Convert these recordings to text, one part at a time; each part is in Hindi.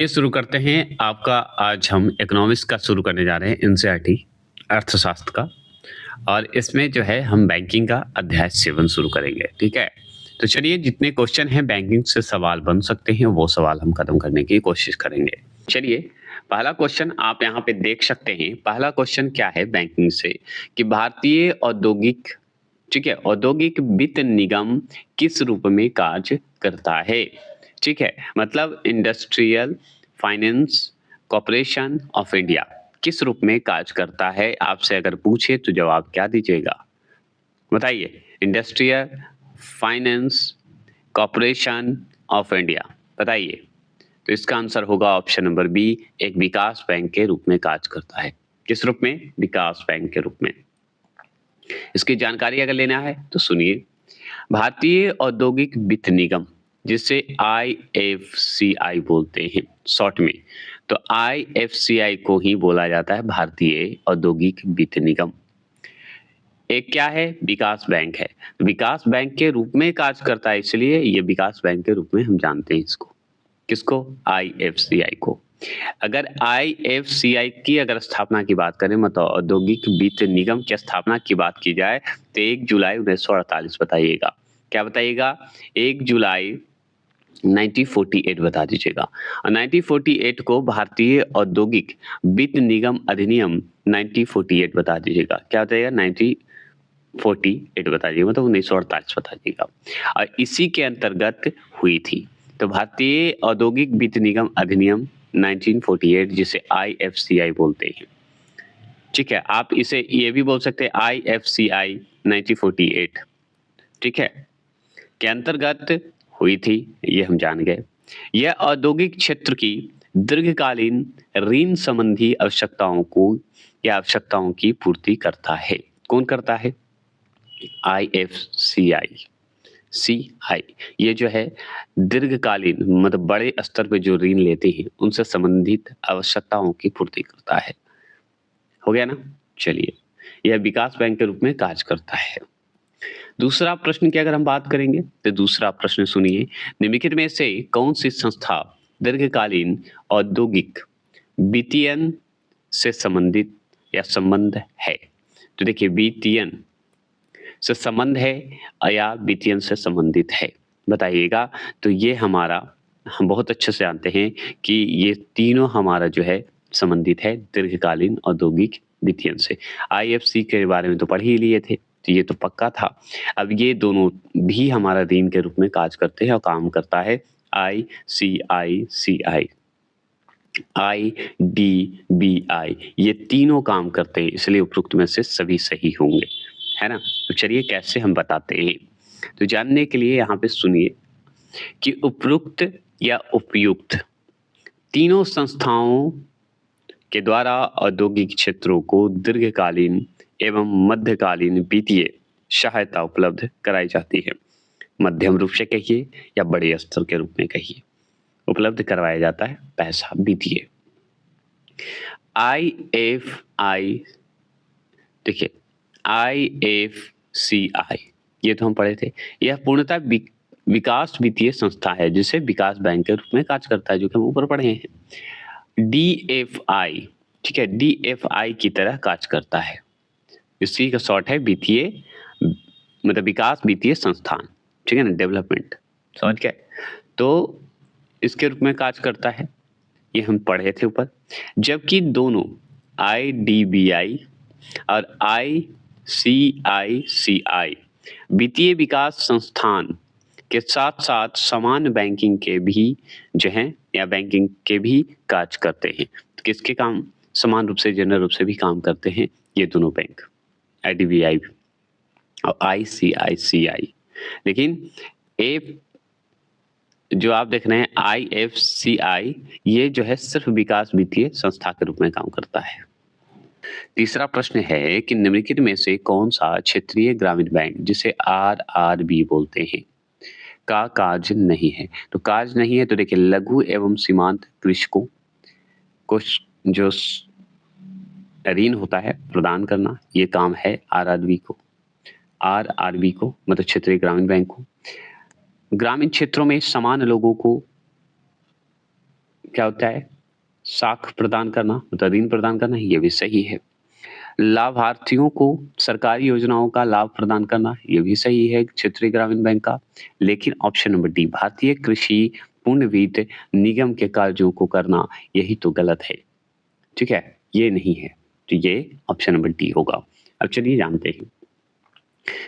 ये शुरू करते हैं आपका। आज हम इकोनॉमिक्स का शुरू करने जा रहे हैं, एनसीईआरटी अर्थशास्त्र का। और इसमें जो है हम बैंकिंग का अध्याय 7 शुरू करेंगे, ठीक है। तो चलिए, जितने क्वेश्चन हैं बैंकिंग से सवाल बन सकते हैं वो सवाल हम खत्म करने की कोशिश करेंगे। चलिए, पहला क्वेश्चन आप यहाँ पे देख सकते हैं। पहला क्वेश्चन क्या है बैंकिंग से कि भारतीय औद्योगिक, ठीक है, औद्योगिक वित्त निगम किस रूप में कार्य करता है? ठीक है, मतलब industrial finance corporation of India किस रूप में कार्य करता है? आपसे अगर पूछे तो जवाब क्या दीजिएगा? बताइए। Industrial finance corporation of India, बताइए। तो इसका आंसर होगा ऑप्शन नंबर बी, एक विकास बैंक के रूप में कार्य करता है। किस रूप में? विकास बैंक के रूप में। इसकी जानकारी अगर लेना है तो सुनिए। भारतीय औद्योगिक वित्त निगम, जिसे आईएफसीआई बोलते हैं शॉर्ट में, तो आईएफसीआई को ही बोला जाता है भारतीय औद्योगिक वित्त निगम। एक क्या है? विकास बैंक है। विकास बैंक के रूप में कार्य करता है, इसलिए ये विकास बैंक के रूप में हम जानते हैं इसको। किसको? आईएफसीआई को। अगर आईएफसीआई की अगर स्थापना की बात करें, मतलब औद्योगिक वित्त निगम की स्थापना की बात की जाए, तो 1 जुलाई 1948 बताइएगा। क्या बताइएगा? 1 जुलाई 1948 बता दीजिएगा। और 1948 को भारतीय औद्योगिक वित्त निगम अधिनियम 1948 बता दीजिएगा। क्या बताइएगा? 1948 बता दीजिएगा, मतलब 1948 बता दीजिएगा। और इसी के अंतर्गत हुई थी। तो भारतीय औद्योगिक वित्त निगम अधिनियम 1948, जिसे आईएफसीआई बोलते हैं, ठीक है। आप इसे ये भी बोल सकते हैं आईएफसीआई 1948, ठीक है, के अंतर्गत हुई थी, ये हम जान गए। यह औद्योगिक क्षेत्र की दीर्घकालीन ऋण संबंधी आवश्यकताओं को या आवश्यकताओं की पूर्ति करता है। कौन करता है? IFCI CI. ये जो है दीर्घकालीन, मतलब बड़े स्तर पे जो ऋण लेते हैं उनसे संबंधित आवश्यकताओं की पूर्ति करता है। हो गया ना? चलिए, यह विकास बैंक के रूप में कार्य करता है। दूसरा प्रश्न की अगर हम बात करेंगे तो दूसरा प्रश्न सुनिए। निम्नलिखित में से कौन सी संस्था दीर्घकालीन औद्योगिक वित्तीयन से संबंधित या संबंध है? तो देखिए, वित्तीयन से संबंध है या वित्तीयन से संबंधित है, बताइएगा। तो ये हमारा, हम बहुत अच्छे से जानते हैं कि ये तीनों हमारा जो है संबंधित है दीर्घकालीन औद्योगिक वित्तीयन से। आईएफसी के बारे में तो पढ़ ही लिए थे, तो ये तो पक्का था। अब ये दोनों भी हमारा ऋण के रूप में कार्य करते हैं और काम करता है आईसीआईसीआई, आईडीबीआई, ये तीनों काम करते हैं, इसलिए उपरोक्त में से सभी सही होंगे, है ना। तो चलिए कैसे हम बताते हैं, तो जानने के लिए यहाँ पे सुनिए कि उपरोक्त या उपयुक्त तीनों संस्थाओं के द्वारा औद्योगिक क्षेत्रों को दीर्घकालीन एवं मध्यकालीन वित्तीय सहायता उपलब्ध कराई जाती है। मध्यम रूप से कहिए या बड़े स्तर के रूप में कहिए, उपलब्ध करवाया जाता है पैसा वित्तीय। आईएफआई, देखिए आईएफसीआई, ये तो हम पढ़े थे। यह पूर्णतः विकास वित्तीय संस्था है, जिसे विकास बैंक के रूप में कार्य करता है, जो कि हम ऊपर पढ़े हैं। डीएफआई, ठीक है, डीएफआई की तरह कार्य करता है। इसी का शॉर्ट है वित्तीय, मतलब विकास वित्तीय संस्थान, ठीक है ना, डेवलपमेंट, समझ गए। तो इसके रूप में कार्य करता है, ये हम पढ़े थे ऊपर। जबकि दोनों आईडीबीआई और आईसीआईसीआई वित्तीय विकास संस्थान के साथ साथ समान बैंकिंग के भी जो हैं या बैंकिंग के भी कार्य करते हैं। तो किसके काम समान रूप से, जनरल रूप से भी काम करते हैं ये दोनों बैंक, आईडीबीआई और आईसीआईसीआई। लेकिन ए जो आप देख रहे हैं आईएफसीआई, ये जो है सिर्फ विकास वित्तीय संस्था के रूप में काम करता है। तीसरा प्रश्न है कि निम्नलिखित में से कौन सा क्षेत्रीय ग्रामीण बैंक, जिसे आरआरबी बोलते हैं, का कार्य नहीं है? तो कार्य नहीं है, तो देखिए लघु एवं सीमांत कृषकों को जो ऋण होता है प्रदान करना, ये काम है आरआरबी को, आरआरबी को, मतलब क्षेत्रीय ग्रामीण बैंक को। ग्रामीण क्षेत्रों में समान लोगों को क्या होता है? साख प्रदान करना, मतलब ऋण प्रदान करना, ये भी सही है। लाभार्थियों को सरकारी योजनाओं का लाभ प्रदान करना, ये भी सही है क्षेत्रीय ग्रामीण बैंक का। लेकिन ऑप्शन नंबर डी, भारतीय कृषि पुनर्वित्त निगम के कार्यों को करना, यही तो गलत है। ठीक है? ये नहीं है। तो ये ऑप्शन नंबर डी होगा। अब चलिए जानते हैं।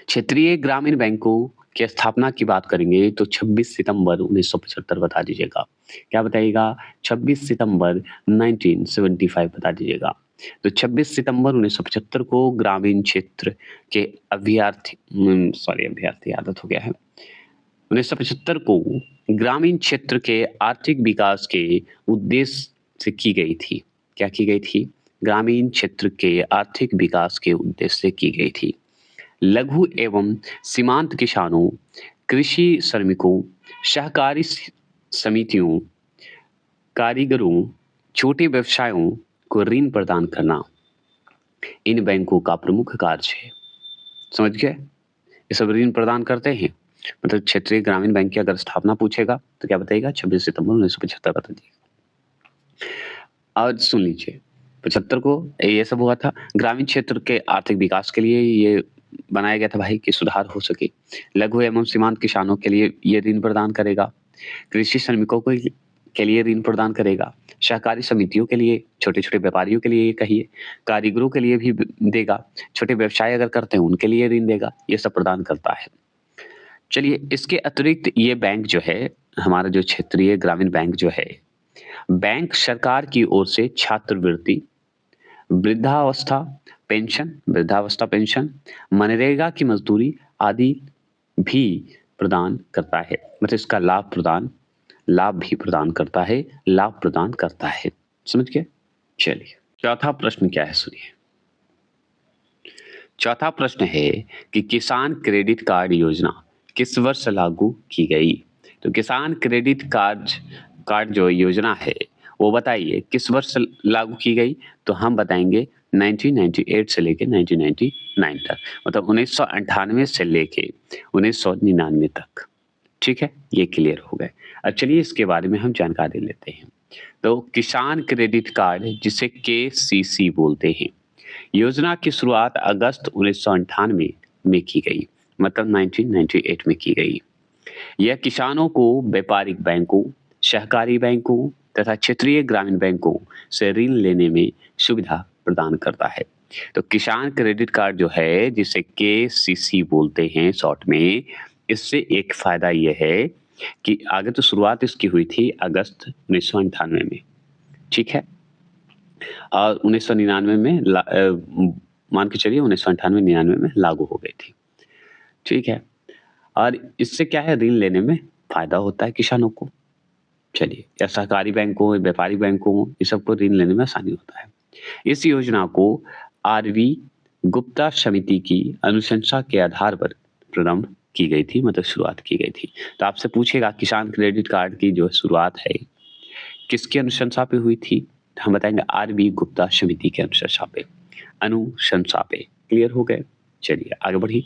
क्षेत्रीय ग्रामीण बैंकों की स्थापना की बात करेंगे तो 26 सितंबर 1975 बता दीजिएगा। क्या बताइएगा? 26 सितंबर 1975 बता दीजिएगा। तो 26 सितंबर 1975 को ग्रामीण क्षेत्र के अभ्यर्थी आदत हो गया है। 1975 को ग्रामीण क्षेत्र के आर्थिक विकास के उद्देश्य से की गई थी। क्या की गई थी? ग्रामीण क्षेत्र के आर्थिक विकास के उद्देश्य से की गई थी। लघु एवं सीमांत किसानों, कृषि श्रमिकों, सहकारी समितियों, कारीगरों, छोटे व्यवसायों को ऋण प्रदान करना इन बैंकों का प्रमुख कार्य है। समझ गए? ये सब ऋण प्रदान करते हैं। मतलब क्षेत्रीय ग्रामीण बैंक की अगर स्थापना पूछेगा तो क्या बताइएगा? 26 सितंबर 1975 बता दीजिएगा। और सुन लीजिए, 75 को ये सब हुआ था। ग्रामीण क्षेत्र के आर्थिक विकास के लिए ये बनाया गया था भाई, कि सुधार हो सके। लघु एवं सीमांत किसानों के लिए ये ऋण प्रदान करेगा। कृषि श्रमिकों के लिए ऋण प्रदान करेगा। सहकारी समितियों के लिए, छोटे-छोटे व्यापारियों के लिए कहिए, कारीगरों के लिए भी देगा। छोटे व्यवसाय अगर करते हैं उनके लिए ऋण देगा। ये सब प्रदान करता है। चलिए, इसके अतिरिक्त ये बैंक जो है, हमारा जो क्षेत्रीय ग्रामीण बैंक जो है, बैंक सरकार की ओर से छात्रवृत्ति, वृद्धावस्था पेंशन, मनरेगा की मजदूरी आदि भी प्रदान करता है। मतलब इसका लाभ भी प्रदान करता है, लाभ प्रदान करता है। समझ गए? चलिए, चौथा प्रश्न क्या है सुनिए। चौथा प्रश्न है कि किसान क्रेडिट कार्ड योजना किस वर्ष लागू की गई? तो किसान क्रेडिट कार्ड जो योजना है वो बताइए किस वर्ष लागू की गई? तो हम बताएंगे 1998 से लेके 1999 तक, मतलब 1998 से लेके 1999 तक। ठीक है, ये क्लियर हो गए। अब चलिए इसके बारे में हम जानकारी लेते हैं। तो किसान क्रेडिट कार्ड, जिसे केसीसी बोलते हैं, योजना की शुरुआत अगस्त 1998 में की गई, मतलब 1998 में की गई। यह किसानों को व्यापारिक बैंकों, सहकारी बैंकों तथा क्षेत्रीय ग्रामीण बैंकों से ऋण लेने में सुविधा प्रदान करता है। तो किसान क्रेडिट कार्ड जो है, जिसे केसीसी बोलते हैं शॉर्ट में, इससे एक फायदा यह है कि आगे तो शुरुआत इसकी हुई थी अगस्त 1998 में, ठीक है, और 1999 में मान के चलिए 1998-99 में लागू हो गई थी। ठीक है, और इससे क्या है, ऋण लेने में फायदा होता है किसानों को। चलिए, या सहकारी बैंकों, व्यापारिक बैंकों, ये सबको ऋण लेने में आसानी होता है। इस योजना को आरवी गुप्ता समिति की अनुशंसा के आधार पर प्रारंभ की गई थी, मतलब शुरुआत की गई थी। तो आपसे पूछेगा किसान क्रेडिट कार्ड की जो शुरुआत है किसकी अनुशंसा पे हुई थी? हम बताएंगे आरवी गुप्ता समिति के अनुशंसा पे। क्लियर हो गए? चलिए आगे बढ़िए।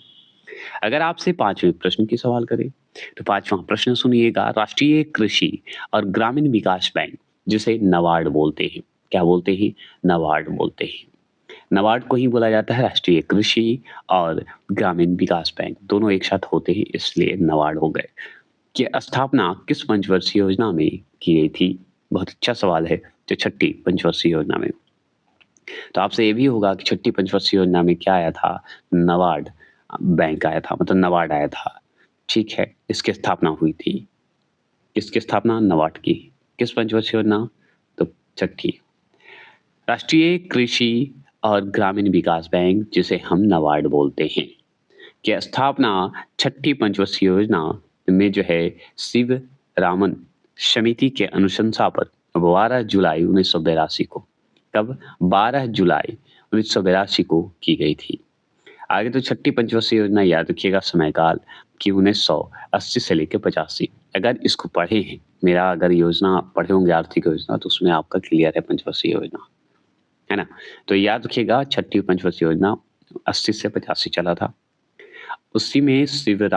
अगर आपसे 5वें प्रश्न की सवाल करें तो 5वां प्रश्न सुनिएगा। राष्ट्रीय कृषि और ग्रामीण विकास बैंक, जिसे नबार्ड बोलते हैं, क्या बोलते हैं? नबार्ड बोलते हैं। नबार्ड को ही बोला जाता है राष्ट्रीय कृषि और ग्रामीण विकास बैंक, दोनों एक साथ होते हैं इसलिए नबार्ड हो गए। कि स्थापना किस पंचवर्षीय योजना में की गई थी? बहुत अच्छा सवाल है। जो छठी पंचवर्षीय योजना में। तो आपसे ये भी होगा कि छठी पंचवर्षीय योजना में क्या आया था? नबार्ड बैंक आया था, मतलब नबार्ड आया था। ठीक है, इसकी स्थापना हुई थी। किसकी स्थापना? नबार्ड की। किस पंचवर्षीय योजना? तो छठी। राष्ट्रीय कृषि और ग्रामीण विकास बैंक, जिसे हम नबार्ड बोलते हैं, की स्थापना छठी पंचवर्षीय योजना में जो है शिव रामन समिति के अनुशंसा पर 12 जुलाई 1982 को, कब? 12 जुलाई 1982 को की गई थी। आगे तो छठी पंचवर्षीय योजना याद रखिएगा समयकाल कि 1980 से लेकर 85। अगर इसको पढ़े हैं, मेरा अगर योजना पढ़े होंगे आर्थिक योजना, तो उसमें आपका क्लियर है पंचवर्षीय योजना, है ना। तो याद रखिएगा छठी पंचवर्षीय योजना 80 से 85 चला था। उसी में शिव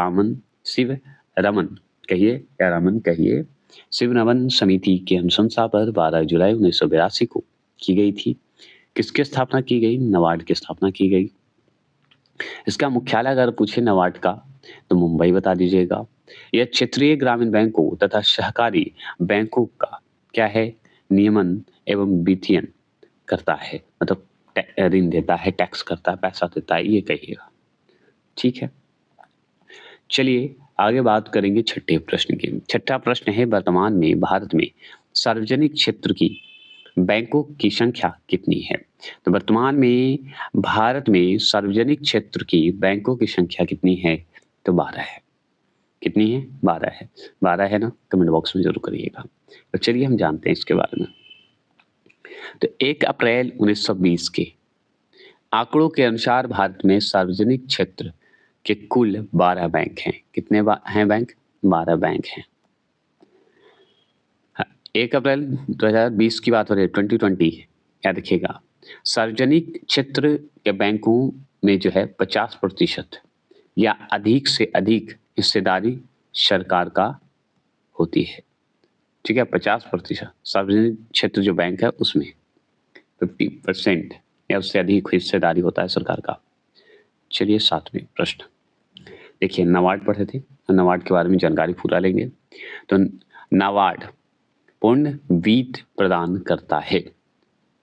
रमन कहिए या रमन कहिए, शिवरमन समिति की अनुशंसा पर 12 जुलाई 1982 को की गई थी। किसकी स्थापना की गई? नाबार्ड की स्थापना की गई। इसका मुख्यालय अगर पूछे नाबार्ड का तो मुंबई बता दीजिएगा। यह क्षेत्रीय ग्रामीण बैंकों तथा सहकारी बैंकों का क्या है? नियमन एवं वित्तीयन करता है, मतलब ऋण देता है, टैक्स करता है, पैसा देता है, ये कहिएगा। ठीक है, चलिए आगे बात करेंगे छठे प्रश्न की। छठा प्रश्न है, वर्तमान में भारत में सार्वजनिक क्षेत्र की बैंकों की संख्या कितनी है? तो वर्तमान में भारत में सार्वजनिक क्षेत्र की बैंकों की संख्या कितनी है? तो 12 है। कितनी है? 12 है। 12 है ना? कमेंट बॉक्स में जरूर करिएगा। तो चलिए हम जानते हैं इसके बारे में। तो 1 अप्रैल 1920 के आंकड़ों के अनुसार भारत में सार्वजनिक क्षेत्र के कुल 12 बैंक हैं। कितने हैं बैंक? 12 बैंक हैं। 1 अप्रैल 2020 की बात हो रही है, 2020। याद रखिएगा, सार्वजनिक क्षेत्र के बैंकों में जो है 50% या अधिक से अधिक हिस्सेदारी सरकार का होती है। ठीक है, 50% सार्वजनिक क्षेत्र जो बैंक है उसमें 50% या उससे अधिक हिस्सेदारी होता है सरकार का। चलिए 7वें प्रश्न देखिए, नाबार्ड पढ़े थे, नाबार्ड के बारे में जानकारी पूरा लेंगे। तो नाबार्ड पूर्ण वित्त प्रदान करता है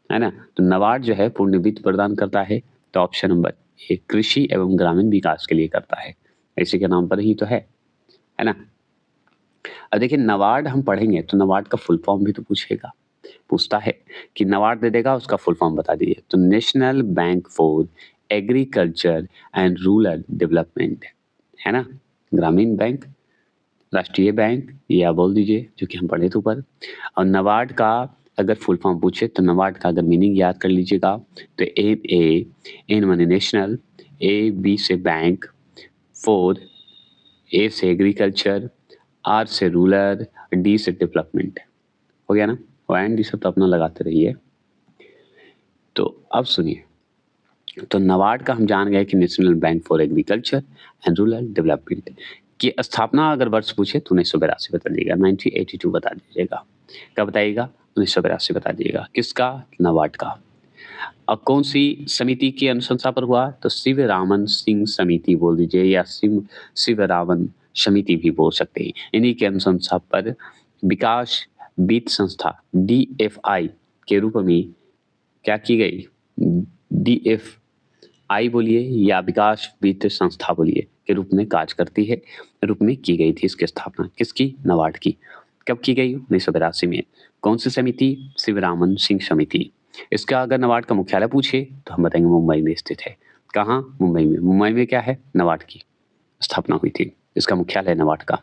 ना? तो नाबार्ड जो है पूर्ण वित्त प्रदान करता है। तो ऑप्शन नंबर ए कृषि एवं ग्रामीण विकास के लिए करता है। इसी के नाम पर ही तो है ना? अब देखिए, नाबार्ड हम पढ़ेंगे तो नाबार्ड का फुल फॉर्म भी तो पूछता है कि नाबार्ड दे देगा, उसका फुल फॉर्म बता दीजिए। तो national bank for agriculture and rural development है ना? ग्रामीण बैंक, राष्ट्रीय बैंक, या बोल दीजिए जो कि हम पढ़े थे ऊपर। और नाबार्ड का अगर फुल फॉर्म पूछे तो नाबार्ड का अगर मीनिंग याद कर लीजिएगा तो एन माने नेशनल, ए बी से बैंक, फोर ए से एग्रीकल्चर, आर से रूरल, डी से डेवलपमेंट। हो गया ना? और एंड डी सब तो अपना लगाते रहिए। तो अब सुनिए, तो नाबार्ड का हम जान गए कि national bank for agriculture and rural development की स्थापना अगर वर्ष पूछे तो 1982 बता दीजिएगा, 1982 बता दीजिएगा। कब बताइएगा? 1982 बता दीजिएगा। किसका? नाबार्ड का। अब कौन सी समिति की अनुशंसा पर हुआ? तो शिवरामन सिंह समिति बोल दीजिए, या शिवरामन समिति भी बोल सकते हैं। इन्हीं के अनुशंसा पर विकास वित्त संस्था DFI के रूप में क्या की गई? DFI बोलिए या विकास वित्त संस्था बोलिए के रूप में कार्य करती है, रूप में की गई थी इसकी स्थापना। किसकी? नाबार्ड की। कब की गई? 1982 में। कौन सी समिति? शिवरामन सिंह समिति। इसका अगर नाबार्ड का मुख्यालय पूछे तो हम बताएंगे मुंबई में स्थित है। कहाँ? मुंबई में। मुंबई में क्या है? नाबार्ड की स्थापना हुई थी, इसका मुख्यालय नाबार्ड का।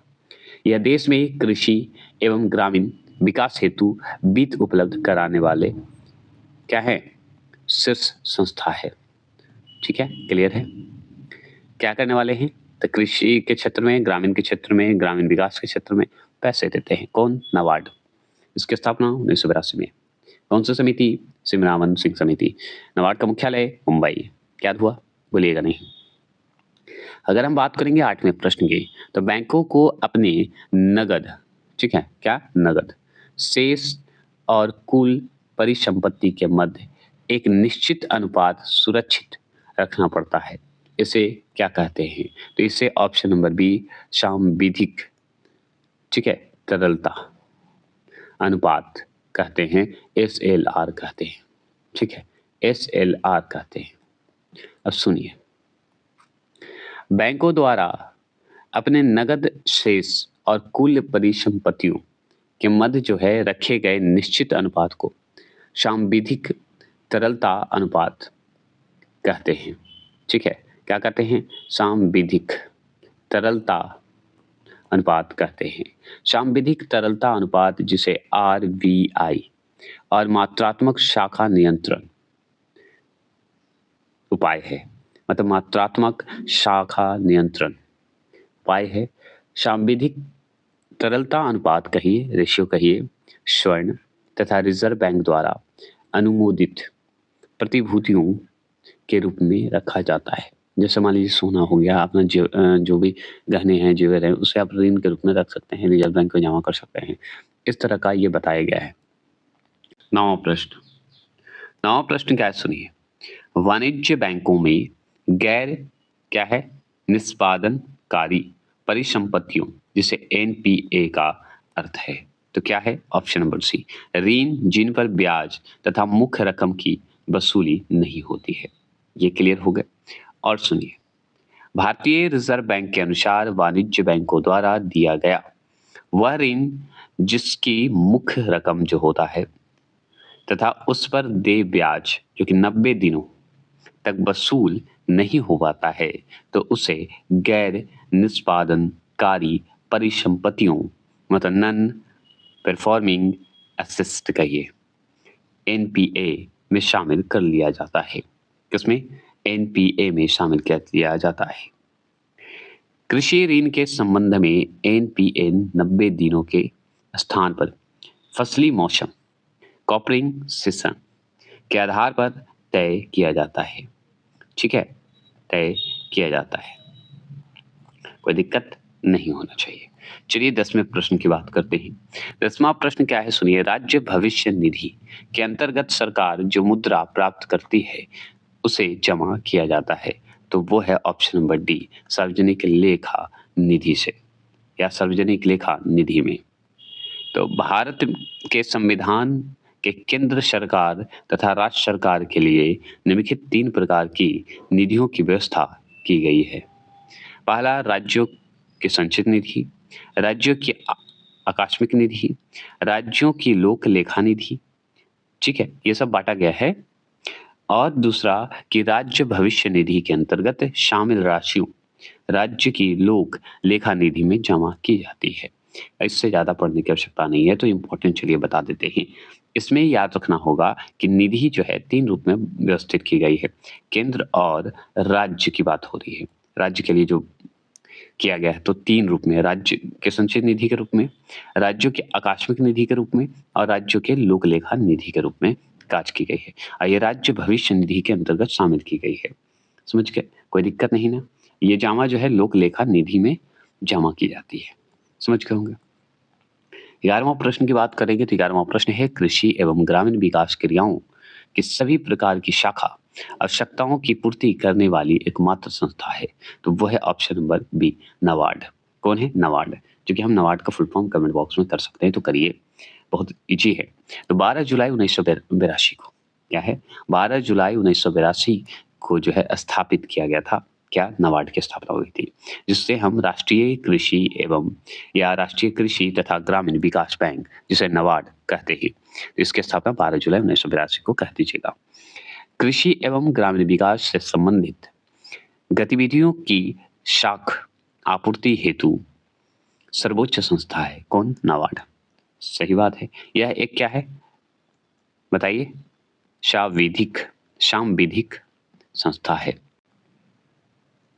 यह देश में कृषि एवं ग्रामीण विकास हेतु वित्त उपलब्ध कराने वाले क्या है? शीर्ष संस्था है। ठीक है, क्लियर है? क्या करने वाले हैं? तो कृषि के क्षेत्र में, ग्रामीण के क्षेत्र में, ग्रामीण विकास के क्षेत्र में पैसे देते हैं। कौन? नाबार्ड। इसकी स्थापना 1982 में। कौन सी समिति? शिवरामन सिंह समिति। नाबार्ड का मुख्यालय मुंबई। क्या हुआ? बोलिएगा नहीं। अगर हम बात करेंगे 8वें प्रश्न की, तो बैंकों को अपने नगद, ठीक है, क्या? नगद शेष और कुल परिसंपत्ति के मध्य एक निश्चित अनुपात सुरक्षित रखना पड़ता है। इसे क्या कहते हैं? तो इसे ऑप्शन नंबर बी सांविधिक, ठीक है, तरलता अनुपात कहते हैं, SLR कहते हैं। ठीक है, SLR कहते हैं। अब सुनिए, बैंकों द्वारा अपने नगद शेष और कुल परिसंपत्तियों के मध्य जो है रखे गए निश्चित अनुपात को सांविधिक तरलता अनुपात कहते हैं। ठीक है, क्या कहते हैं? सांविधिक तरलता अनुपात कहते हैं। सांविधिक तरलता अनुपात जिसे RBI और मात्रात्मक शाखा नियंत्रण उपाय है, मतलब मात्रात्मक शाखा नियंत्रण उपाय है। सांविधिक तरलता अनुपात कहिए, रेशियो कहिए, स्वर्ण तथा रिजर्व बैंक द्वारा अनुमोदित प्रतिभूतियों के रूप में रखा जाता है। जैसे मान लीजिए सोना हो गया, अपना जो भी गहने हैं, जेवर हैं, उसे आप ऋण के रूप में रख सकते हैं, रिजर्व बैंक को जमा कर सकते हैं। इस तरह का ये बताया गया है। 9वां प्रश्न। 9वां प्रश्न क्या है सुनिए। वाणिज्य बैंकों में गैर क्या है निष्पादनकारी परिसंपत्तियों जिसे एनपीए का अर्थ है, तो क्या है ऑप्शन नंबर सी ऋण जिन पर ब्याज तथा मुख्य रकम की वसूली नहीं होती है। ये क्लियर हो गए। और सुनिए, भारतीय रिजर्व बैंक के अनुसार वाणिज्य बैंकों द्वारा दिया गया वह ऋण जिसकी मुख्य रकम जो होता है तथा उस पर देय ब्याज जो कि 90 दिनों तक वसूल नहीं हो पाता है, तो उसे गैर निष्पादनकारी परिसंपत्तियों मतलब नॉन परफॉर्मिंग असेट्स कहिए एनपीए में शामिल कर लिया जाता है। किसमें? एनपीए में शामिल कर लिया जाता है। कृषि ऋण के संबंध में एनपीए 90 दिनों के स्थान पर फसली मौसम कॉपरिंग सीजन के आधार पर तय किया जाता है। ठीक है, तय किया जाता है, कोई दिक्कत नहीं होना चाहिए। चलिए 10वें प्रश्न की बात करते हैं। 10वां प्रश्न क्या है सुनिए। राज्य भविष्य निधि के अंतर्गत सरकार जो मुद्रा प्राप्त करती है उसे जमा किया जाता है, तो वो है ऑप्शन नंबर डी सार्वजनिक लेखा निधि से या सार्वजनिक लेखा निधि में। तो भारत के संविधान के केंद्र सरकार तथा राज्य सरकार के लिए निम्नलिखित 3 प्रकार की निधियों की व्यवस्था की गई है। पहला राज्यों की संचित निधि, राज्यों की आकस्मिक निधि, राज्यों की लोक लेखा निधि। ठीक है, ये सब बांटा गया है। और दूसरा कि राज्य भविष्य निधि के अंतर्गत शामिल राशियों राज्य की लोक लेखा निधि में जमा की जाती है। इससे ज्यादा पढ़ने की आवश्यकता नहीं है, तो इम्पोर्टेंट चलिए बता देते हैं। इसमें याद रखना होगा कि निधि जो है 3 रूप में व्यवस्थित की गई है। केंद्र और राज्य की बात हो रही है। राज्य के लिए जो किया गया है तो 3 रूप में, राज्य के संचित निधि के रूप में, राज्यों के आकस्मिक निधि के रूप में और राज्यों के लोक लेखा निधि के रूप में काज की गई है। और ये राज्य भविष्य निधि के अंतर्गत शामिल की गई है। समझ गए? कोई दिक्कत नहीं ना। ये जमा जो है लोक लेखा निधि में जमा की जाती है। समझ गए होंगे। 11वां प्रश्न की बात करेंगे तो 11वां प्रश्न है कृषि एवं ग्रामीण विकास क्रियाओं की सभी प्रकार की शाखा आवश्यकताओं की पूर्ति करने वाली एकमात्र संस्था है, तो वो है ऑप्शन नंबर बी नाबार्ड। कौन है? नाबार्ड। जो कि हम नाबार्ड का फुल फॉर्म कमेंट बॉक्स में कर सकते हैं, तो करिए, बहुत इजी है। तो 12 जुलाई 1982 को क्या है 12 जुलाई 1982 को जो है स्थापित किया गया था। क्या? नाबार्ड की स्थापना हुई थी, जिससे हम राष्ट्रीय कृषि एवं या राष्ट्रीय कृषि तथा ग्रामीण विकास बैंक जिसे नाबार्ड कहते हैं, तो इसकी स्थापना 12 जुलाई 1982 को कह दीजिएगा। कृषि एवं ग्रामीण विकास से संबंधित गतिविधियों की शाख आपूर्ति हेतु सर्वोच्च संस्था है। कौन? नाबार्ड। सही बात है। यह एक क्या है बताइए? सांविधिक संस्था है।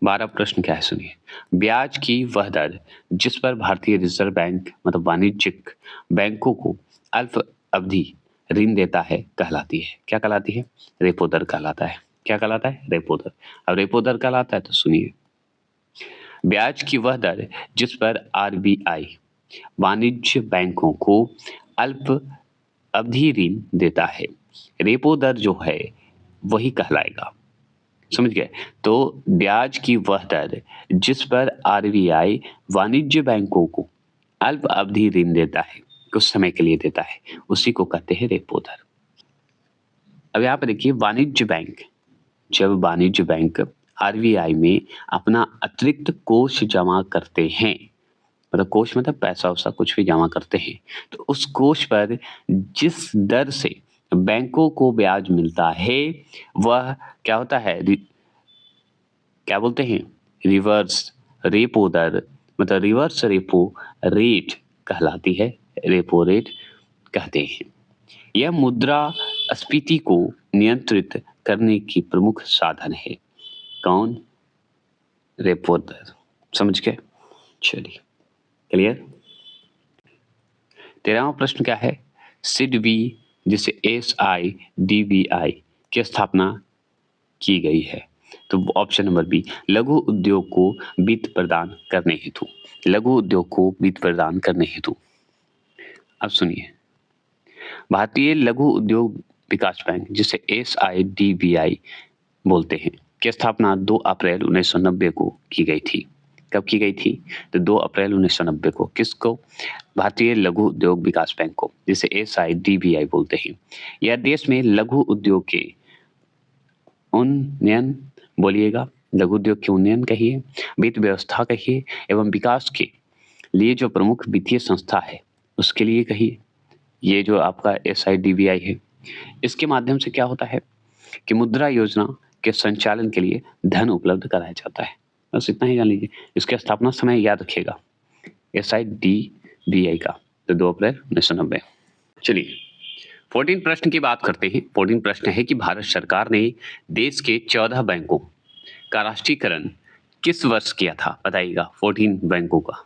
12 प्रश्न क्या है सुनिए। ब्याज की वह दर जिस पर भारतीय रिजर्व बैंक मतलब वाणिज्यिक बैंकों को अल्प अवधि ऋण देता है कहलाती है। क्या कहलाती है? रेपो दर कहलाता है। क्या कहलाता है? रेपो दर। अब रेपो दर कहलाता है तो सुनिए, ब्याज की वह दर जिस पर आरबीआई वाणिज्य बैंकों को अल्प अवधि ऋण देता है, रेपो दर जो है वही कहलाएगा। समझ गए? तो ब्याज की वह दर जिस पर आरबीआई वाणिज्य बैंकों को अल्प अवधि ऋण देता है, कुछ समय के लिए देता है, उसी को कहते हैं रेपो दर। अब यहाँ पर देखिए, जब वाणिज्य बैंक आरबीआई में अपना अतिरिक्त कोष जमा करते हैं, मतलब कोष मतलब पैसा वैसा कुछ भी जमा करते हैं, तो उस कोष पर जिस दर से बैंकों को ब्याज मिलता है वह क्या होता है? क्या बोलते हैं? रिवर्स रेपो दर, मतलब रिवर्स रेपो रेट कहलाती है, रेपो रेट कहते हैं। यह मुद्रास्फीति को नियंत्रित करने की प्रमुख साधन है। कौन? रेपो दर। समझ गए? चलिए, क्लियर। 13वां प्रश्न क्या है? सिडबी जिसे SIDBI की स्थापना की गई है, तो ऑप्शन नंबर बी, लघु उद्योग को वित्त प्रदान करने हेतु। लघु उद्योग को वित्त प्रदान करने हेतु। अब सुनिए, भारतीय लघु उद्योग विकास बैंक, जिसे SIDBI बोलते हैं, की स्थापना 2 अप्रैल 1990 को की गई थी। कब की गई थी? तो 2 अप्रैल 1990 को। किसको? भारतीय लघु उद्योग विकास बैंक को, जिसे SIDBI बोलते हैं। यह देश में लघु उद्योग के उन्नयन, बोलिएगा, लघु उद्योग के उन्नयन कहिए, वित्त व्यवस्था कहिए एवं विकास के लिए जो प्रमुख वित्तीय संस्था है उसके लिए कहिए। ये जो आपका SIDBI है, इसके माध्यम से क्या होता है कि मुद्रा योजना के संचालन के लिए धन उपलब्ध कराया जाता है। बस इतना ही जान लीजिए। इसके स्थापना समय याद रखिएगा, SIDBI का, तो 2 अप्रैल 1990। चलिए 14 प्रश्न की बात करते हैं। 14 प्रश्न है कि भारत सरकार ने देश के 14 बैंकों का राष्ट्रीयकरण किस वर्ष किया था? बताइएगा। 14 बैंकों का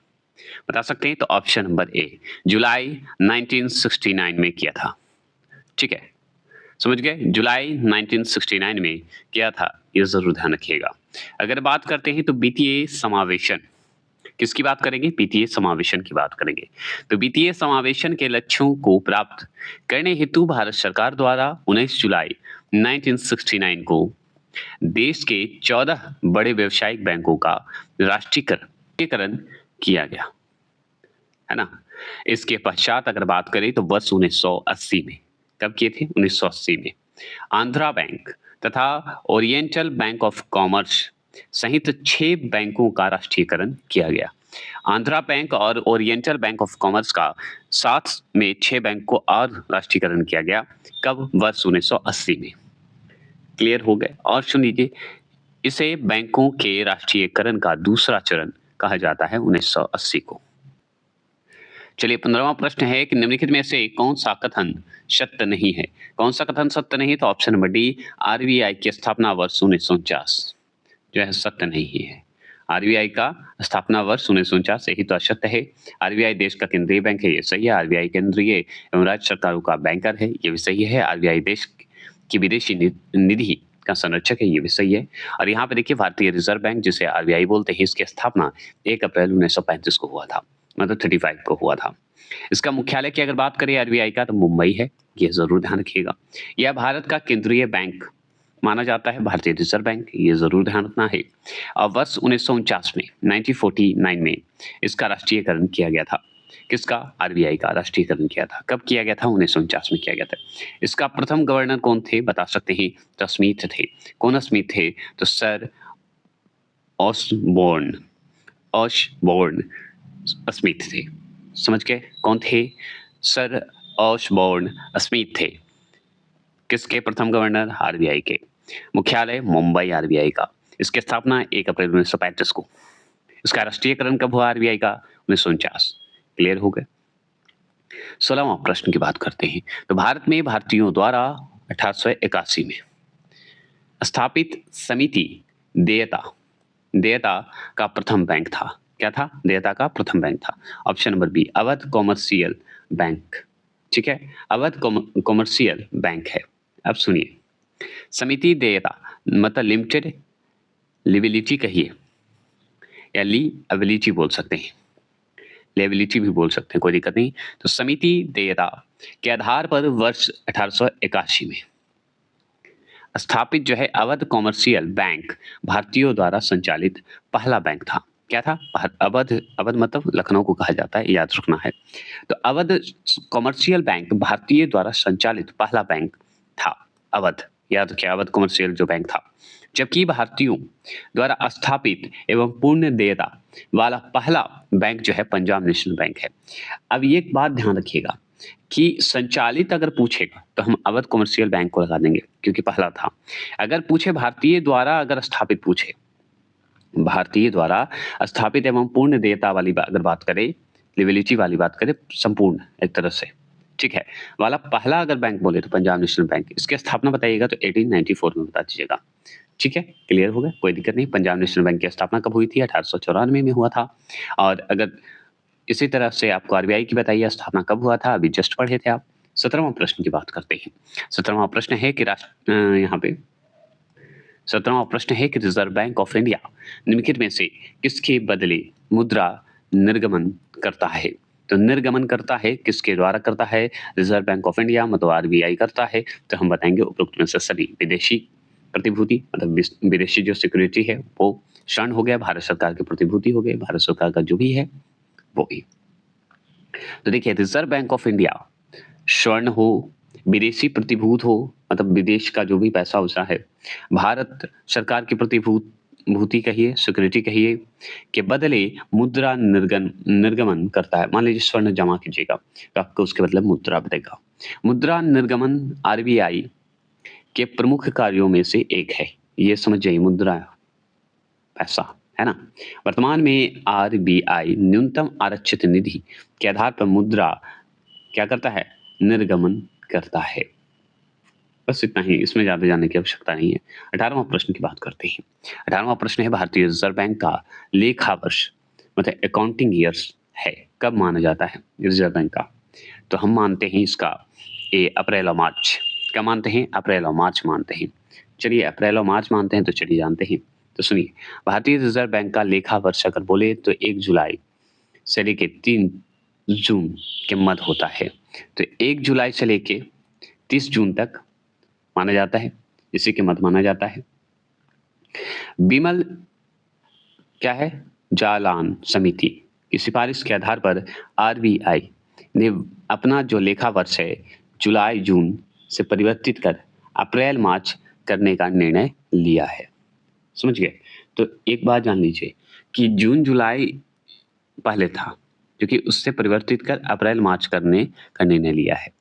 बता सकते हैं? तो ऑप्शन नंबर ए, जुलाई 1969 में किया था। ठीक है, समझ गए? जुलाई 1969 में किया था, ये जरूर ध्यान रखिएगा। अगर बात करते हैं तो वित्तीय समावेशन, किसकी बात करेंगे? वित्तीय समावेशन की बात करेंगे। तो वित्तीय समावेशन के लक्ष्यों को प्राप्त करने हेतु भारत सरकार द्वारा 19 जुलाई 1969 को देश के 14 बड़े व्यावसायिक बैंकों का राष्ट्रीयकरण किया गया, है ना। इसके पश्चात अगर बात करें तो वर्ष 1980 में, कब किए थे? 1980 में आंध्रा बैंक तथा ओरिएंटल बैंक ऑफ कॉमर्स सहित 6 बैंकों का राष्ट्रीयकरण किया गया। आंध्रा बैंक और ओरिएंटल बैंक ऑफ कॉमर्स का साथ में 6 बैंक को और राष्ट्रीयकरण किया गया। कब? वर्ष 1980 में। क्लियर हो गए? और सुन लीजिए, इसे बैंकों के राष्ट्रीयकरण का दूसरा चरण कहा जाता है 1980 को। चलिए 15वां प्रश्न है कि निम्नलिखित में से कौन सा कथन सत्य नहीं है? कौन सा कथन सत्य नहीं? तो ऑप्शन नंबर डी, RBI की स्थापना वर्ष 1949 जो है सत्य नहीं है। RBI का स्थापना वर्ष 1949 यही तो असत्य है। RBI देश का केंद्रीय बैंक है, ये सही है। RBI केंद्रीय एवं राज्य सरकारों का बैंकर है, ये भी सही है। RBI देश की विदेशी निधि का संरक्षक है, ये भी सही है। और यहाँ पे देखिए, भारतीय रिजर्व बैंक, जिसे RBI बोलते हैं, इसकी स्थापना 1 अप्रैल 1935 को हुआ था, मतलब 35 को हुआ था। इसका मुख्यालय की अगर बात करें RBI का, तो मुंबई है, ये जरूर ध्यान रखिएगा। यह भारत का केंद्रीय बैंक माना जाता है, भारतीय रिजर्व बैंक, ये जरूर ध्यान रखना है। और वर्ष 1949 में, 1949 में इसका राष्ट्रीयकरण किया गया था। किसका? RBI का राष्ट्रीयकरण किया था। कब किया गया था? 1949 में किया गया था। इसका प्रथम गवर्नर कौन थे? बता सकते हैं? तो स्मिथ थे। कौन स्मिथ थे? तो सर ऑसबोर्न स्मिथ थे। समझ गए? कौन थे? सर ऑसबोर्न स्मिथ थे। किसके प्रथम गवर्नर? RBI के। मुख्यालय मुंबई RBI का। इसकी स्थापना 1 अप्रैल 1935 को। इसका राष्ट्रीयकरण कब हुआ RBI का? 1949। क्लियर हो गए? 16वां प्रश्न की बात करते हैं। तो भारत में भारतीयों द्वारा 1881 में स्थापित समिति देयता का प्रथम बैंक था। क्या था? देयता का प्रथम बैंक था। Option number B, Awadh commercial bank. ठीक है, अवध कॉमर्शियल बैंक है। अब सुनिए, समिति देयता मतलब लिमिटेड लिबिलिटी कहिए या लिएबिलिटी बोल सकते हैं, लिएबिलिटी भी बोल सकते हैं, कोई दिक्कत नहीं। तो समिति देयता के आधार पर वर्ष 1881 में स्थापित जो है अवध कॉमर्शियल बैंक भारतीयों द्वारा संचालित पहला बैंक था। क्या था? अवध मतलब लखनऊ को कहा जाता है, याद रखना है। तो अवध कॉमर्शियल बैंक भारतीय द्वारा संचालित पहला बैंक था। अवध, याद रखिए, अवध कॉमर्शियल जो बैंक था। जबकि भारतीयों द्वारा स्थापित एवं पूर्ण देयता वाला पहला बैंक जो है पंजाब नेशनल बैंक है। अब एक बात ध्यान रखिएगा कि संचालित अगर पूछेगा तो हम अवध कॉमर्शियल बैंक को लगा देंगे क्योंकि पहला था। अगर पूछे भारतीय द्वारा अगर स्थापित पूछे, भारतीय द्वारा स्थापित एवं पूर्ण देयता वाली अगर बात करें, लिबिलिटी वाली बात करें, संपूर्ण एक तरह से, ठीक है, वाला पहला अगर बैंक बोले तो पंजाब नेशनल बैंक। इसकी स्थापना बताइएगा तो 1894 में बता दीजिएगा। ठीक है, क्लियर हो गया? कोई दिक्कत नहीं। पंजाब नेशनल बैंक की स्थापना कब हुई थी? 1894 में हुआ था। और अगर इसी तरह से आपको RBI की बताइए स्थापना कब हुआ था, अभी जस्ट पढ़े थे आप। 17वां प्रश्न की बात करते हैं। 17वां प्रश्न है कि यहाँ पे 17वां प्रश्न है कि रिजर्व बैंक ऑफ इंडिया निम्नलिखित में से किसके बदले मुद्रा निर्गमन करता है? तो निर्गमन करता है किसके द्वारा करता है? रिजर्व बैंक ऑफ इंडिया मतलब आरबीआई करता है। तो हम बताएंगे उपरोक्त में से सभी विदेशी प्रतिभूति मतलब विदेशी जो सिक्योरिटी है वो ऋण हो गया, भारत सरकार की प्रतिभूति हो गई, भारत सरकार का जो भी है वो भी। तो देखिए रिजर्व बैंक ऑफ इंडिया स्वर्ण हो, विदेशी प्रतिभूत हो मतलब विदेश का जो भी पैसा होता है, भारत सरकार की प्रतिभूति कहिए, सिक्योरिटी कहिए के बदले मुद्रा निर्गमन करता है। मान लीजिए स्वर्ण जमा कीजिएगा तो आपको उसके बदले मुद्रा मिलेगा। मुद्रा निर्गमन आरबीआई के प्रमुख कार्यों में से एक है। ये समझ जाइए मुद्रा पैसा है ना। वर्तमान में आरबीआई न्यूनतम आरक्षित निधि के आधार पर मुद्रा क्या करता है? निर्गमन करता है। बस इतना ही, इसमें ज्यादा जानने की आवश्यकता नहीं है। 18वां प्रश्न की बात करते हैं। 18वां प्रश्न है भारतीय रिजर्व बैंक का लेखा वर्ष मतलब अकाउंटिंग ईयर्स है कब माना जाता है रिजर्व बैंक का? तो हम मानते हैं इसका अप्रैल और मार्च। क्या मानते हैं? अप्रैल और मार्च मानते हैं। चलिए अप्रैल और मार्च मानते हैं तो चलिए जानते हैं। तो सुनिए भारतीय रिजर्व बैंक का लेखा वर्ष अगर बोले तो 1 जुलाई से लेके 3 जून के मध्य होता है। तो 1 जुलाई से लेके 30 जून तक माना जाता है, इसी के मध्य माना जाता है। बिमल क्या है? जालान समिति की सिफारिश के आधार पर आरबीआई ने अपना जो लेखा वर्ष है जुलाई जून से परिवर्तित कर अप्रैल मार्च करने का निर्णय लिया है। समझ गए? तो एक बात जान लीजिए कि जून जुलाई पहले था क्योंकि उससे परिवर्तित कर अप्रैल मार्च करने का निर्णय लिया है।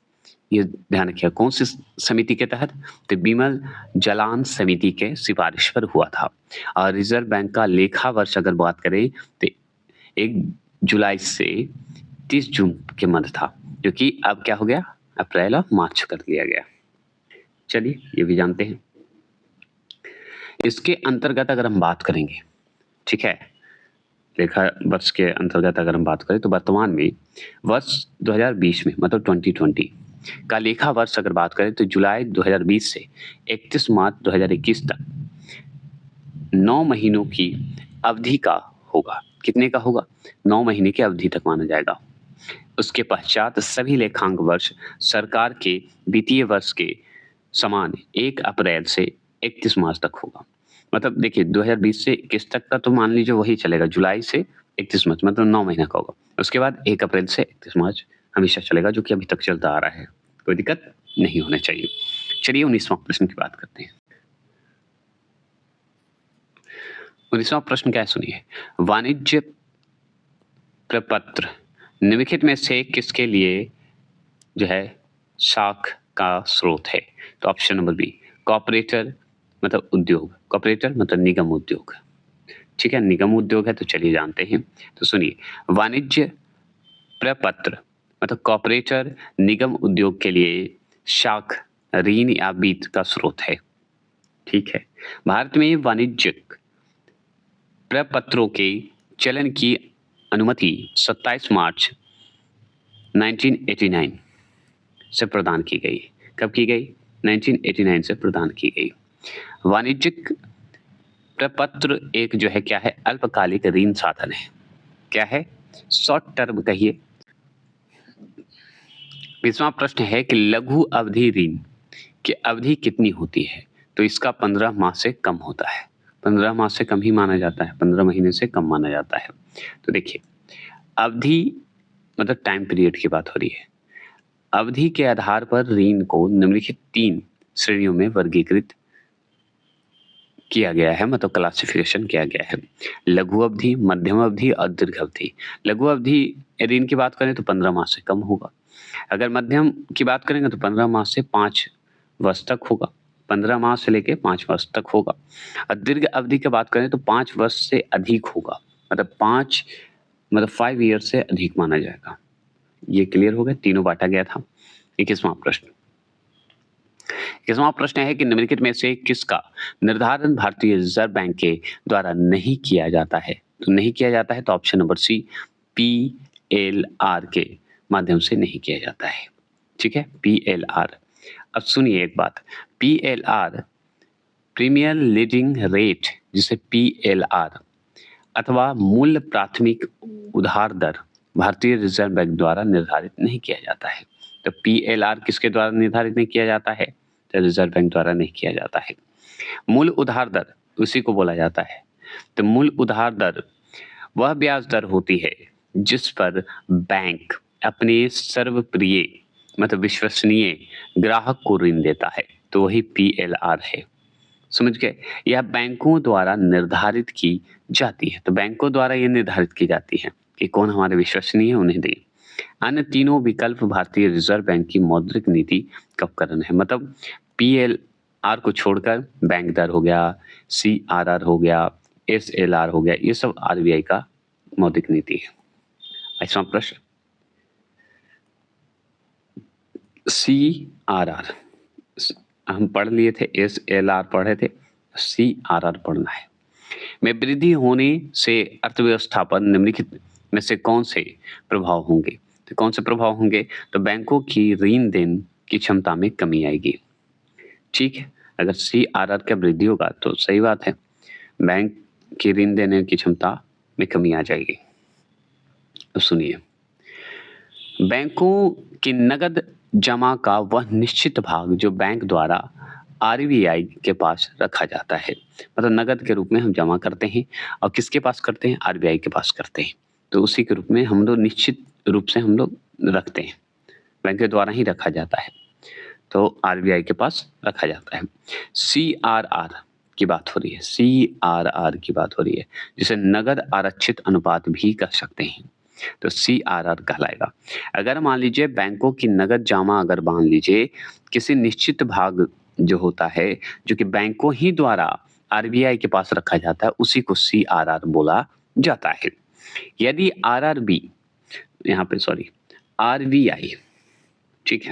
ये ध्यान रखिए कौन सी समिति के तहत? तो बिमल जलान समिति के सिफारिश पर हुआ था। और रिजर्व बैंक का लेखा वर्ष अगर बात करें तो 1 जुलाई से 30 जून के मध्य था, जो कि अब क्या हो गया? अप्रैल और मार्च कर दिया गया। चलिए ये भी जानते हैं। इसके अंतर्गत अगर हम बात करेंगे, ठीक है, लेखा वर्ष के अंतर्गत अगर हम बात करें तो वर्तमान में वर्ष 2020 में मतलब 2020 का लेखा वर्ष अगर बात करें तो जुलाई 2020 से 31 मार्च 2021 तक 9 महीनों की अवधि का होगा। कितने का होगा? 9 महीने की अवधि तक माना जाएगा। उसके पश्चात सभी लेखांक वर्ष सरकार के वित्तीय वर्ष के समान 1 अप्रैल से 31 मार्च तक होगा। मतलब देखिए 2020 से 21 तक का तो मान लीजिए वही चलेगा, जुलाई से 31 मार्च मतलब 9 महीना का होगा। उसके बाद 1 अप्रैल से 31 मार्च हमेशा चलेगा, जो कि अभी तक चलता आ रहा है, कोई दिक्कत नहीं होना चाहिए। चलिए 19वां प्रश्न की बात करते हैं। 19वां प्रश्न क्या है सुनिए। वाणिज्य प्रपत्र निम्नलिखित में से किसके लिए जो है साख का स्रोत है? तो ऑप्शन नंबर बी कॉर्पोरेटर मतलब उद्योग, कॉर्पोरेटर मतलब निगम उद्योग। ठीक है, निगम उद्योग है तो चलिए जानते हैं। तो सुनिए वाणिज्य प्रपत्र मतलब कॉर्पोरेटर निगम उद्योग के लिए साख ऋण या वित्त का स्रोत है। ठीक है, भारत में वाणिज्यिक प्रपत्रों के चलन की अनुमति 27 मार्च 1989 से प्रदान की गई। कब की गई? 1989 से प्रदान की गई। वाणिज्यिक प्रपत्र एक जो है क्या है? अल्पकालिक ऋण साधन है। क्या है? शॉर्ट टर्म कहिए। 20वां प्रश्न है कि लघु अवधि ऋण की अवधि कितनी होती है? तो इसका 15 माह से कम होता है। 15 माह से कम ही माना जाता है, 15 महीने से कम माना जाता है। तो देखिए अवधि मतलब टाइम पीरियड की बात हो रही है। अवधि के आधार पर ऋण को निम्नलिखित 3 श्रेणियों में वर्गीकृत किया गया है, मतलब क्लासिफिकेशन किया गया है। लघु अवधि, मध्यम अवधि और दीर्घ अवधि। लघु अवधि ऋण की बात करें तो 15 माह से कम होगा। अगर मध्यम की बात करेंगे तो 15 माह से 5 वर्ष तक होगा। 15 माह से लेके 5 वर्ष तक होगा। और दीर्घ अवधि की बात करें तो 5 वर्ष से अधिक होगा, मतलब 5 ईयर से अधिक माना जाएगा। ये क्लियर हो गया, तीनों बांटा गया था। 21वां प्रश्न। 21वां प्रश्न है कि निम्नलिखित में से किसका निर्धारण भारतीय रिजर्व बैंक के द्वारा नहीं किया जाता है? तो नहीं किया जाता है तो ऑप्शन नंबर सी PLR के माध्यम से नहीं किया जाता है। ठीक है, PLR। अब सुनिए एक बात, PLR प्रीमियर लीडिंग रेट जिसे पीएलआर अथवा मूल प्राथमिक उधार दर भारतीय रिजर्व बैंक द्वारा निर्धारित नहीं किया जाता है। तो पीएलआर किसके द्वारा निर्धारित नहीं किया जाता है? तो रिजर्व बैंक द्वारा नहीं किया जाता है। मूल उधार दर उसी को बोला जाता है। तो मूल उधार दर वह ब्याज दर होती है जिस पर बैंक अपने सर्वप्रिय मतलब विश्वसनीय ग्राहक को ऋण देता है, तो वही पीएलआर है। समझ गए? यह बैंकों द्वारा निर्धारित की जाती है। तो बैंकों द्वारा ये निर्धारित की जाती है कि कौन हमारे विश्वसनीय है, उन्हें दें। अन्य तीनों विकल्प भारतीय रिजर्व बैंक की मौद्रिक नीति का उपकरण है। मतलब पीएलआर को छोड़कर बैंक दर हो गया, सीआरआर हो गया, एसएलआर हो गया, ये सब आरबीआई का मौद्रिक नीति है। ऐसा प्रश्न सीआरआर हम पढ़ लिए थे, एसएलआर पढ़े थे, सीआरआर पढ़ना है। में वृद्धि होने से अर्थव्यवस्था पर निम्नलिखित में से कौन से प्रभाव होंगे? तो कौन से प्रभाव होंगे? तो बैंकों की ऋण देने की क्षमता में कमी आएगी। ठीक है, अगर सीआरआर का वृद्धि होगा तो सही बात है, बैंक की ऋण देने की क्षमता में कमी आ जाएगी। तो सुनिए, बैंकों की नगद जमा का वह निश्चित भाग जो बैंक द्वारा आरबीआई के पास रखा जाता है, मतलब नगद के रूप में हम जमा करते हैं और किसके पास करते हैं? आरबीआई के पास करते हैं। तो उसी के रूप में हम लोग निश्चित रूप से हम लोग रखते हैं, बैंक के द्वारा ही रखा जाता है, तो आरबीआई के पास रखा जाता है। सीआरआर की बात हो रही है, सीआरआर की बात हो रही है, जिसे नगद आरक्षित अनुपात भी कह सकते हैं। तो सीआरआर कहलाएगा। अगर मान लीजिए बैंकों की नगद जमा अगर मान लीजिए किसी निश्चित भाग जो होता है जो कि बैंकों ही द्वारा आरबीआई के पास रखा जाता है, उसी को सीआरआर बोला जाता है। यदि आरआरबी यहाँ पे सॉरी आरबीआई, ठीक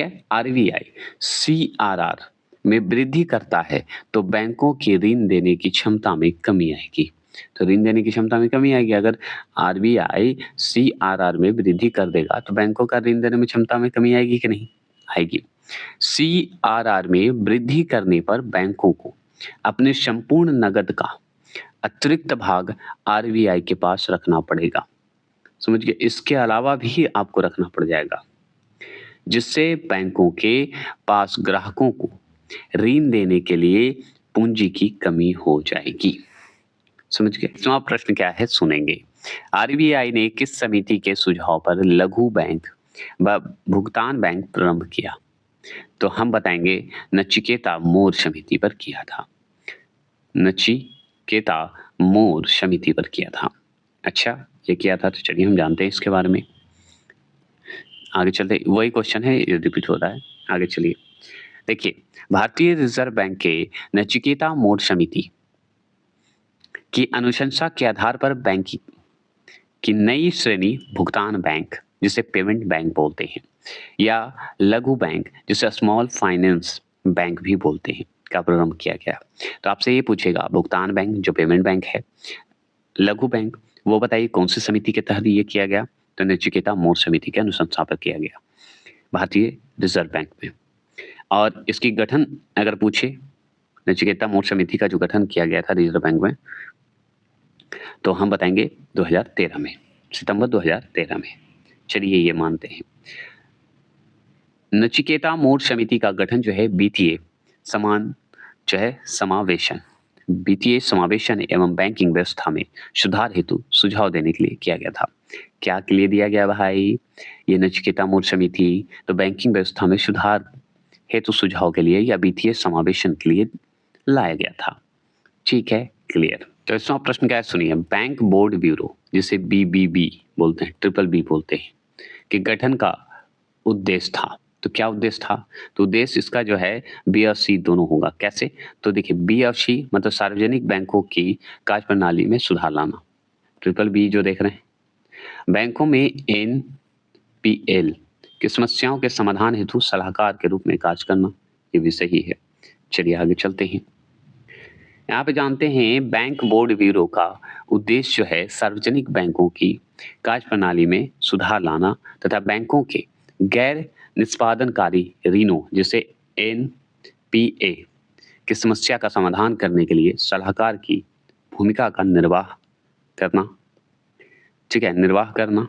है, आरबीआई सीआरआर में वृद्धि करता है तो बैंकों की ऋण देने की क्षमता में कमी आएगी। तो ऋण देने की क्षमता में कमी आएगी। अगर आरबीआई सीआरआर में वृद्धि कर देगा तो बैंकों का ऋण देने में क्षमता में कमी आएगी कि नहीं? आएगी। सीआरआर में वृद्धि करने पर बैंकों को अपने संपूर्ण नगद का अतिरिक्त भाग आरबीआई के पास रखना पड़ेगा। समझ गए? इसके अलावा भी आपको रखना पड़ जाएगा, जिससे बैंकों के पास ग्राहकों को ऋण देने के लिए पूंजी की कमी हो जाएगी। समझ गए? तो आप प्रश्न क्या है सुनेंगे। आरबीआई ने किस समिति के सुझाव पर लघु बैंक व भुगतान बैंक प्रारंभ किया? तो हम बताएंगे नचिकेता मोर समिति पर किया था। नचिकेता मोर समिति पर किया था। अच्छा, ये किया था, तो चलिए हम जानते हैं इसके बारे में। आगे चलते, वही क्वेश्चन है, ये रिपीट हो रहा है। आगे चलिए, देखिए, भारतीय रिजर्व बैंक के नचिकेता मोर समिति की अनुशंसा के आधार पर बैंकिंग की नई श्रेणी भुगतान बैंक जिसे पेमेंट बैंक बोलते हैं, या लघु बैंक जिसे स्मॉल फाइनेंस बैंक भी बोलते हैं, का प्रारंभ किया गया। तो आपसे ये पूछेगा भुगतान बैंक जो पेमेंट बैंक है, लघु बैंक वो बताइए कौन सी समिति के तहत ये किया गया? तो नचिकेता मोर समिति के अनुशंसा पर किया गया भारतीय रिजर्व बैंक में। और इसकी गठन अगर पूछे, नचिकेता मोर समिति का जो गठन किया गया था रिजर्व बैंक में, तो हम बताएंगे 2013 में, सितंबर 2013 में। चलिए ये मानते हैं। नचिकेता मोर समिति का गठन जो है वित्तीय समावेशन एवं बैंकिंग व्यवस्था में सुधार हेतु सुझाव देने के लिए किया गया था। क्या के लिए दिया गया भाई? ये नचिकेता मोर समिति तो बैंकिंग व्यवस्था में सुधार हेतु सुझाव के लिए या वित्तीय समावेशन के लिए लाया गया था। ठीक है, क्लियर। तो इसमें प्रश्न क्या है सुनिए। बैंक बोर्ड ब्यूरो जिसे बीबीबी बोलते हैं, ट्रिपल बी बोलते हैं, कि गठन का उद्देश्य था। तो क्या उद्देश्य था? तो उद्देश्य इसका जो है बी और सी दोनों होगा। कैसे? तो देखिए, बी और सी मतलब सार्वजनिक बैंकों की कार्य प्रणाली में सुधार लाना। ट्रिपल बी जो देख रहे हैं, बैंकों में एनपीएल की समस्याओं के समाधान हेतु सलाहकार के रूप में कार्य करना, ये भी सही है। चलिए आगे चलते हैं। यहाँ पे जानते हैं बैंक बोर्ड ब्यूरो का उद्देश्य जो है सार्वजनिक बैंकों की कार्य प्रणाली में सुधार लाना तथा बैंकों के गैर निष्पादनकारी ऋणों जिसे एनपीए कि समस्या का समाधान करने के लिए सलाहकार की भूमिका का निर्वाह करना, ठीक है, निर्वाह करना।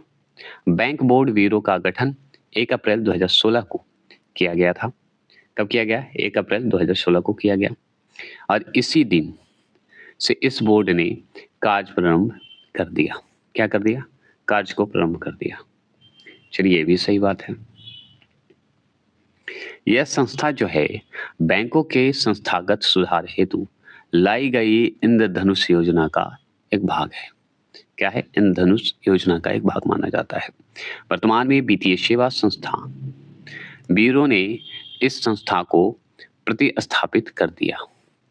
बैंक बोर्ड ब्यूरो का गठन 1 अप्रैल 2016 को किया गया था। कब किया गया? 1 अप्रैल 2016 को किया गया और इसी दिन से इस बोर्ड ने कार्य प्रारंभ कर दिया। क्या कर दिया? कार्य को प्रारंभ कर दिया। चलिए, ये भी सही बात है। यह संस्था जो है बैंकों के संस्थागत सुधार हेतु लाई गई इंद्रधनुष योजना का एक भाग है। क्या है? इंद्रधनुष योजना का एक भाग माना जाता है। वर्तमान में वित्तीय सेवा संस्था ब्यूरो ने इस संस्था को प्रतिस्थापित कर दिया।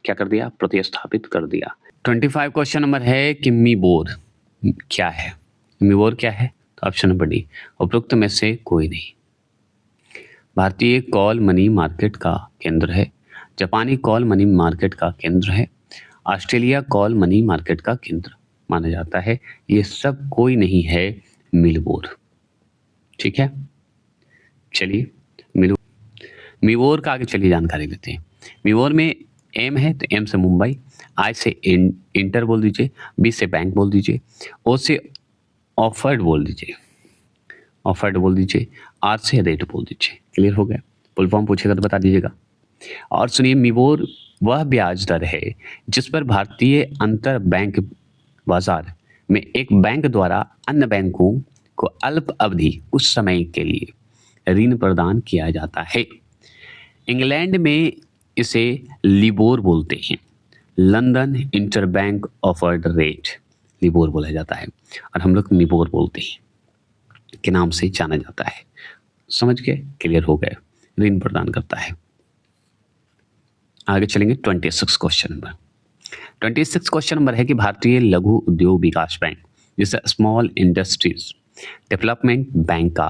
क्या कर दिया? प्रतिस्थापित कर दिया। 25 क्वेश्चन नंबर है कि मिबोर क्या है? मिबोर क्या है? तो ऑप्शन नंबर डी, उपरोक्त में से कोई नहीं। भारतीय कॉल मनी मार्केट का केंद्र है, जापानी कॉल मनी मार्केट का केंद्र है, ऑस्ट्रेलिया कॉल मनी मार्केट का केंद्र माना जाता है। ये सब कोई नहीं है मिलबोर। ठीक है, चलिए मिबोर का आगे चलिए जानकारी लेते हैं। मिबोर में एम है तो एम से मुंबई, आई से इंटर बोल दीजिए, बी से बैंक बोल दीजिए, ओ से ऑफर्ड बोल दीजिए, ऑफर्ड बोल दीजिए, आर से रेट बोल दीजिए। क्लियर हो गया? फुल फॉर्म पूछेगा तो बता दीजिएगा। और सुनिए, मिबोर वह ब्याज दर है जिस पर भारतीय अंतर बैंक बाजार में एक बैंक द्वारा अन्य बैंकों को अल्प अवधि कुछ समय के लिए ऋण प्रदान किया जाता है। इंग्लैंड में इसे लिबोर बोलते हैं, London interbank offered rate LIBOR बोला जाता है और हम लोग मिबोर बोलते हैं के नाम से जाना जाता है। समझ गए? क्लियर हो गए? ऋण प्रदान करता है। आगे चलेंगे 26 क्वेश्चन नंबर। 26 क्वेश्चन नंबर है कि भारतीय लघु उद्योग विकास बैंक जिसे स्मॉल इंडस्ट्रीज डेवलपमेंट बैंक का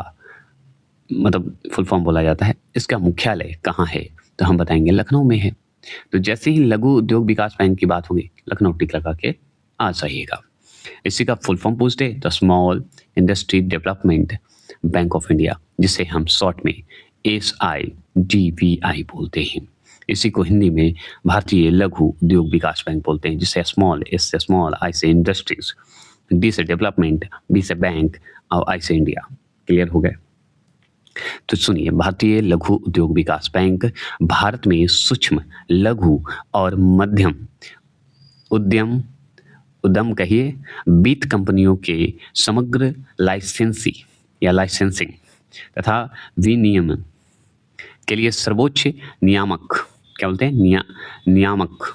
मतलब फुल फॉर्म बोला जाता है, इसका मुख्यालय कहाँ है? तो हम बताएंगे लखनऊ में है। तो जैसे ही लघु उद्योग विकास बैंक की बात होगी, लखनऊ टिक लगा के आ जाइएगा। इसी का फुल फॉर्म पूछते तो small industry development bank of India, जिसे हम शॉर्ट में SIDBI बोलते हैं। इसी को हिंदी में भारतीय लघु उद्योग विकास बैंक बोलते हैं, जिसे स्मॉल, एस से स्मॉल, आई से इंडस्ट्रीज, डी से डेवलपमेंट, बी से बैंक और आई से इंडिया। क्लियर हो गए? तो सुनिए, भारतीय लघु उद्योग विकास बैंक भारत में सूक्ष्म, लघु और मध्यम उद्यम कहिए वित्त कंपनियों के समग्र लाइसेंसिंग तथा विनियमन के लिए सर्वोच्च नियामक, क्या बोलते हैं, नियामक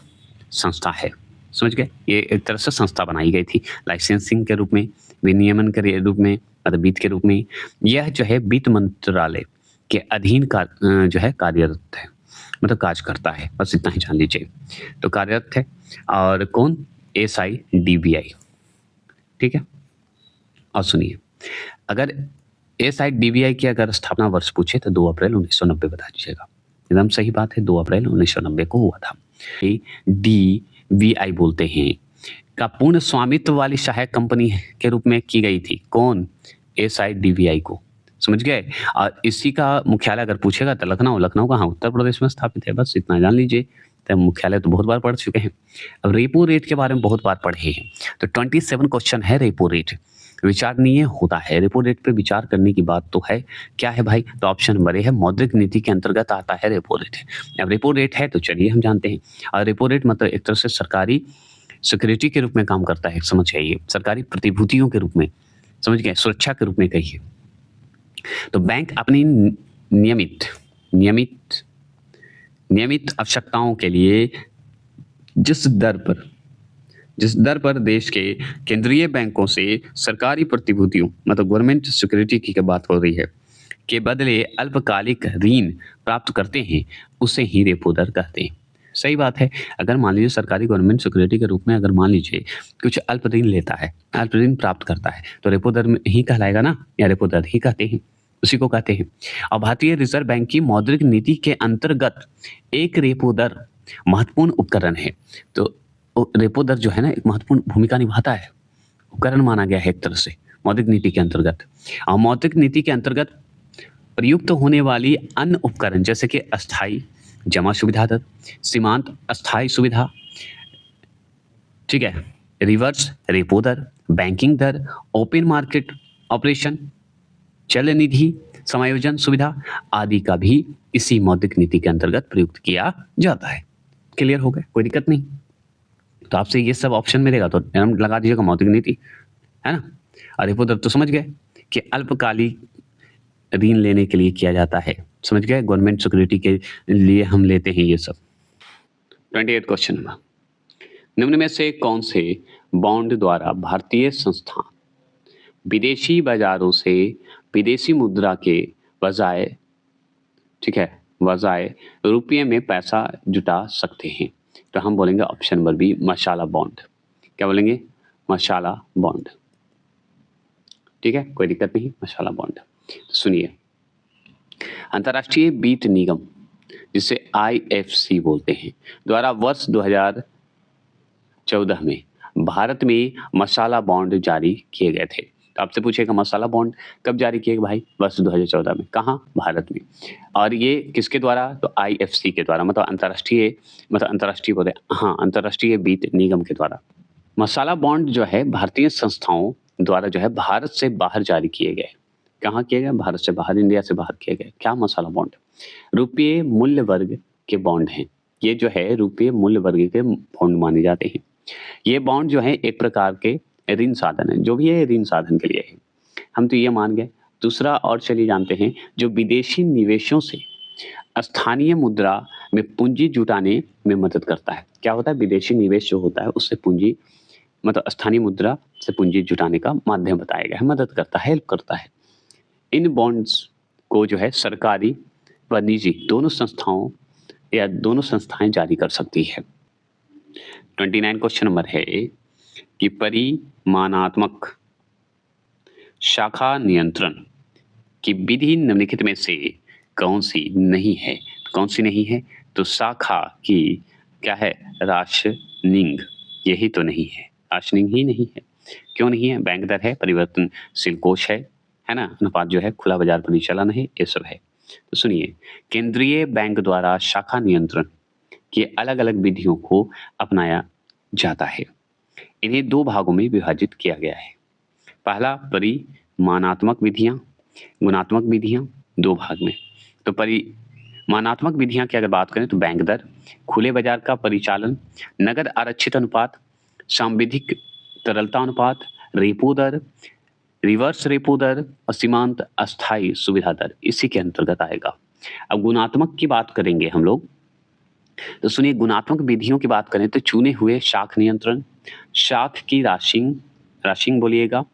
संस्था है। समझ गए? ये एक तरह से संस्था बनाई गई थी लाइसेंसिंग के रूप में, विनियमन के रूप में, मतलब वित्त के रूप में। यह जो है वित्त मंत्रालय के अधीन का जो है कार्यरत है, मतलब कार्य करता है। बस इतना ही जान लीजिए। तो कार्यरत है और कौन? SIDBI। ठीक है। और सुनिए, अगर SIDBI की अगर स्थापना वर्ष पूछे तो 2 अप्रैल 1990 बता दीजिएगा। एकदम सही बात है, 2 अप्रैल 1990 को हुआ था। DVI बोलते हैं का पूर्ण स्वामित्व वाली सहायक कंपनी के रूप में की गई थी। कौन? SIDBI को। समझ गए? और इसी का मुख्यालय अगर पूछेगा तो लखनऊ कहाँ? उत्तर प्रदेश में स्थापित है। बस इतना जान लीजिए। तो मुख्यालय तो बहुत बार पढ़ चुके हैं। अब रेपो रेट के बारे में बहुत बार पढ़े हैं। तो 27 क्वेश्चन है रेपो रेट। विचारणीय होता है। रेपो रेट पे विचार करने की बात तो है। क्या है भाई? तो ऑप्शन नंबर ए है, मौद्रिक नीति के अंतर्गत आता है रेपो रेट। अब रेपो रेट है तो चलिए हम जानते हैं। और रेपो रेट मतलब एक तरह से सरकारी सिक्योरिटी के रूप में काम करता है। समझ जाइए, सरकारी प्रतिभूतियों के रूप में, समझ गए, सुरक्षा के रूप में कहिए। तो बैंक अपनी नियमित आवश्यकताओं के लिए जिस दर पर देश के केंद्रीय बैंकों से सरकारी प्रतिभूतियों, मतलब गवर्नमेंट सिक्योरिटी की बात हो रही है, के बदले अल्पकालिक ऋण प्राप्त करते हैं, उसे ही रेपो दर कहते हैं। सही बात है। अगर मान लीजिए सरकारी गवर्नमेंट सिक्योरिटी के रूप में अगर मान लीजिए कुछ अल्प ऋण लेता है, अल्प ऋण प्राप्त करता है, तो रेपो दर में ही कहलाएगा ना, या रेपो दर ही कहते हैं, उसी को कहते हैं। और भारतीय रिजर्व बैंक की मौद्रिक नीति के अंतर्गत एक रेपो दर महत्वपूर्ण उपकरण है। तो रेपो दर जो है ना, एक महत्वपूर्ण भूमिका निभाता है, उपकरण माना गया है एक तरह से मौद्रिक नीति के अंतर्गत। और मौद्रिक नीति के अंतर्गत प्रयुक्त होने वाली अन्य उपकरण जैसे कि अस्थायी जमा सुविधा दर, सीमांत अस्थायी सुविधा, ठीक है, रिवर्स रेपो दर, बैंकिंग दर, ओपन मार्केट ऑपरेशन, चल निधि समायोजन सुविधा आदि का भी इसी मौद्रिक नीति के अंतर्गत प्रयुक्त किया जाता है। क्लियर हो गया, कोई दिक्कत नहीं। तो आपसे ये सब ऑप्शन मिलेगा तो हम लगा दीजिएगा मौद्रिक नीति, है ना। और रेपो दर तो समझ गए कि अल्पकालिक ऋण लेने के लिए किया जाता है, समझ गए, गवर्नमेंट सिक्योरिटी के लिए हम लेते हैं ये सब। 28 क्वेश्चन नंबर, निम्न में से कौन से बॉन्ड द्वारा भारतीय संस्थान विदेशी बाजारों से विदेशी मुद्रा के बजाय, ठीक है, बजाय रुपये में पैसा जुटा सकते हैं? तो हम बोलेंगे ऑप्शन नंबर बी, मसाला बॉन्ड। क्या बोलेंगे? मसाला बॉन्ड, ठीक है, कोई दिक्कत नहीं, मसाला बॉन्ड। तो सुनिए, अंतर्राष्ट्रीय वित्त निगम जिसे IFC बोलते हैं द्वारा वर्ष 2014 में भारत में मसाला बॉन्ड जारी किए गए थे। तो आपसे पूछेगा मसाला बॉन्ड कब जारी किए गए भाई? वर्ष 2014 में। कहाँ? भारत में। और ये किसके द्वारा? तो IFC के द्वारा, मतलब अंतर्राष्ट्रीय बोले, हाँ, अंतर्राष्ट्रीय वित्त निगम के द्वारा। मसाला बॉन्ड जो है भारतीय संस्थाओं द्वारा जो है भारत से बाहर जारी किए गए। कहाँ किए गए? भारत से बाहर, इंडिया से बाहर किए गए। क्या मसाला बॉन्ड? रुपये मूल्य वर्ग के बॉन्ड हैं। ये जो है रुपये मूल्य वर्ग के बॉन्ड माने जाते हैं। ये बॉन्ड जो है एक प्रकार के ऋण साधन है, जो भी है ऋण साधन के लिए है, हम तो ये मान गए। दूसरा और चलिए जानते हैं, जो विदेशी निवेशों से स्थानीय मुद्रा में पूंजी जुटाने में मदद करता है। क्या होता है? विदेशी निवेश जो होता है उससे पूंजी, मतलब स्थानीय मुद्रा से पूंजी जुटाने का माध्यम बताया गया है, मदद करता है, हेल्प करता है। इन बॉन्ड्स को जो है सरकारी व निजी दोनों संस्थाओं या दोनों संस्थाएं जारी कर सकती है। 29 क्वेश्चन नंबर है कि परिमाणात्मक शाखा नियंत्रण की विधि निम्नलिखित में से कौन सी नहीं है? कौन सी नहीं है? तो शाखा की क्या है? राशनिंग, यही तो नहीं है, राशनिंग ही नहीं है। क्यों नहीं है? बैंक दर है, परिवर्तनशील कोष है ना, अनुपात जो है, खुला बाजार परिचालन है, ये सब है। तो सुनिए, केंद्रीय बैंक द्वारा शाखा नियंत्रण की अलग अलग विधियों को अपनाया जाता है। इन्हें दो भागों में विभाजित किया गया है। पहला परिमाणात्मक विधियां, गुणात्मक विधियां, दो भाग में। तो परिमाणात्मक विधियां की अगर बात करें तो बैंक दर, खुले बाजार का परिचालन, नगद आरक्षित अनुपात, सांविधिक तरलता अनुपात, रेपो दर, रिवर्स रेपो दर और सीमांत अस्थायी सुविधा दर इसी के अंतर्गत आएगा। अब गुणात्मक की बात करेंगे हम लोग, तो सुनिए, गुणात्मक विधियों की बात करें तो चुने हुए शाख नियंत्रण, शाख की राशिंग बोलिएगा,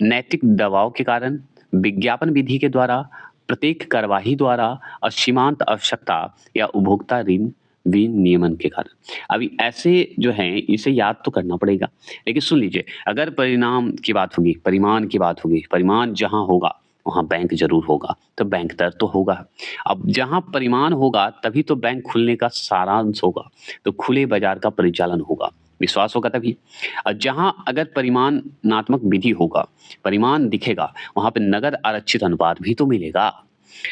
नैतिक दबाव के कारण, विज्ञापन विधि के द्वारा, प्रत्येक कार्यवाही द्वारा और सीमांत आवश्यकता या उपभोक्ता ऋण विनियमन के कारण। अभी ऐसे जो हैं इसे याद तो करना पड़ेगा, लेकिन सुन लीजिए, अगर परिणाम की बात होगी, परिमाण की बात होगी, परिमाण जहां होगा वहां बैंक जरूर होगा, तो बैंक दर तो होगा। अब जहां परिमाण होगा तभी तो बैंक खुलने का सारांश होगा, तो खुले बाजार का परिचालन होगा, विश्वास होगा तभी। और जहां अगर परिमाणात्मक विधि होगा, परिमाण दिखेगा, वहां पे नगद आरक्षित अनुपात भी तो मिलेगा।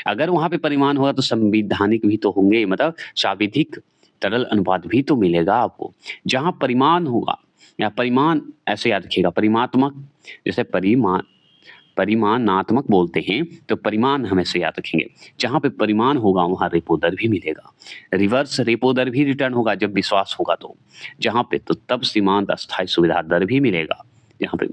अगर वहां पे परिमाण होगा तो संवैधानिक भी तो होंगे, मतलब सांविधिक तरल अनुपात भी तो मिलेगा आपको। जहां परिमाण होगा या परिमाण, ऐसे याद रखिएगा, परिमात्मक जैसे परिमाणात्मक बोलते हैं तो परिमाण हमेशा याद रखेंगे। जहां पे परिमाण होगा वहां रेपो दर भी मिलेगा, रिवर्स रेपो दर भी रिटर्न होगा जब विश्वास होगा तो, जहां पे तो तब सीमांत अस्थायी सुविधा दर भी मिलेगा जहां पे।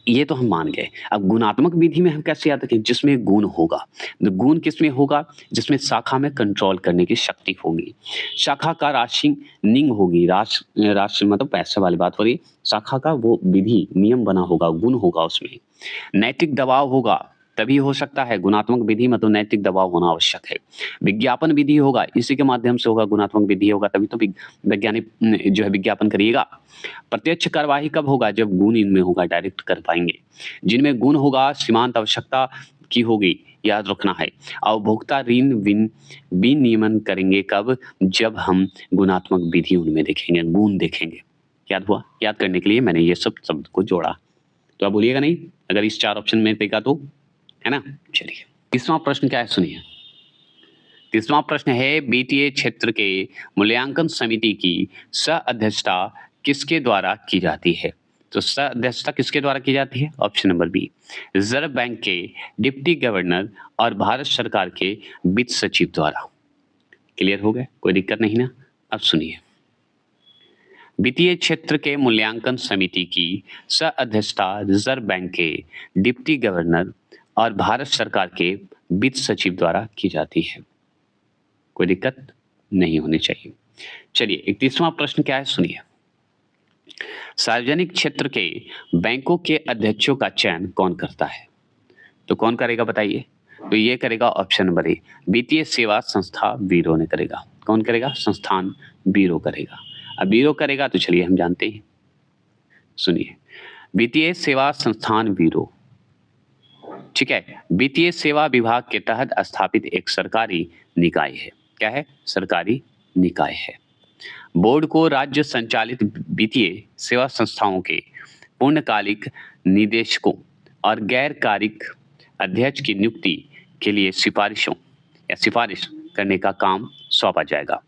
ये तो हम मान गए। अब गुणात्मक विधि में हम कैसे याद रखें? जिसमें गुण होगा। तो गुण किसमें होगा? जिसमें शाखा में कंट्रोल करने की शक्ति होगी, शाखा का राशनिंग होगी, राशि मतलब पैसे वाली बात हो रही, शाखा का वो विधि नियम बना होगा, गुण होगा उसमें, नैतिक दबाव होगा, तभी हो सकता है। गुणात्मक विधि में तो नैतिक दबाव होना आवश्यक है। विज्ञापन विधि होगा, इसी के माध्यम से होगा, गुणात्मक विधि होगा तभी तो वैज्ञानिक जो है विज्ञापन करिएगा। प्रत्यक्ष कार्यवाही कब होगा? जब गुण इनमें होगा, डायरेक्ट कर पाएंगे। जिनमें गुण होगा, सीमांत आवश्यकता की होगी, याद रखना है। और उपभोक्ता ऋण विनियमन करेंगे कब? जब हम गुणात्मक विधि उनमें देखेंगे, गुण देखेंगे। याद हुआ? याद करने के लिए मैंने ये सब शब्द को जोड़ा। तो आप बोलिएगा नहीं अगर इस 4 ऑप्शन में देखा तो, है ना। चलिए, तीसरा प्रश्न क्या है सुनिए। 30वां प्रश्न है, वित्तीय क्षेत्र के मूल्यांकन समिति की सह-अध्यक्षता किसके द्वारा की जाती है? तो सह-अध्यक्षता किसके द्वारा की जाती है? Option number B, reserve bank के डिप्टी गवर्नर और भारत सरकार के वित्त सचिव द्वारा। क्लियर हो गया? कोई दिक्कत नहीं ना? अब सुनिए। वित्तीय क्षेत्र के मूल्यांकन समिति की सह-अध्यक्षता रिज़र्व बैंक के डिप्टी गवर्नर और भारत सरकार के वित्त सचिव द्वारा की जाती है। कोई दिक्कत नहीं होनी चाहिए। चलिए 31वां प्रश्न क्या है सुनिए। सार्वजनिक क्षेत्र के बैंकों के अध्यक्षों का चयन कौन करता है? तो कौन करेगा बताइए? तो ये करेगा ऑप्शन नंबर ए, वित्तीय सेवा संस्था ब्यूरो ने करेगा। कौन करेगा? संस्थान ब्यूरो करेगा। अब ब्यूरो करेगा तो चलिए हम जानते हैं। सुनिए, वित्तीय सेवा संस्थान ब्यूरो, ठीक है, वित्तीय सेवा विभाग के तहत स्थापित एक सरकारी निकाय है। क्या है? सरकारी निकाय है। बोर्ड को राज्य संचालित वित्तीय सेवा संस्थाओं के पूर्णकालिक निदेशकों और गैर कारिक अध्यक्ष की नियुक्ति के लिए सिफारिश करने का काम सौंपा जाएगा।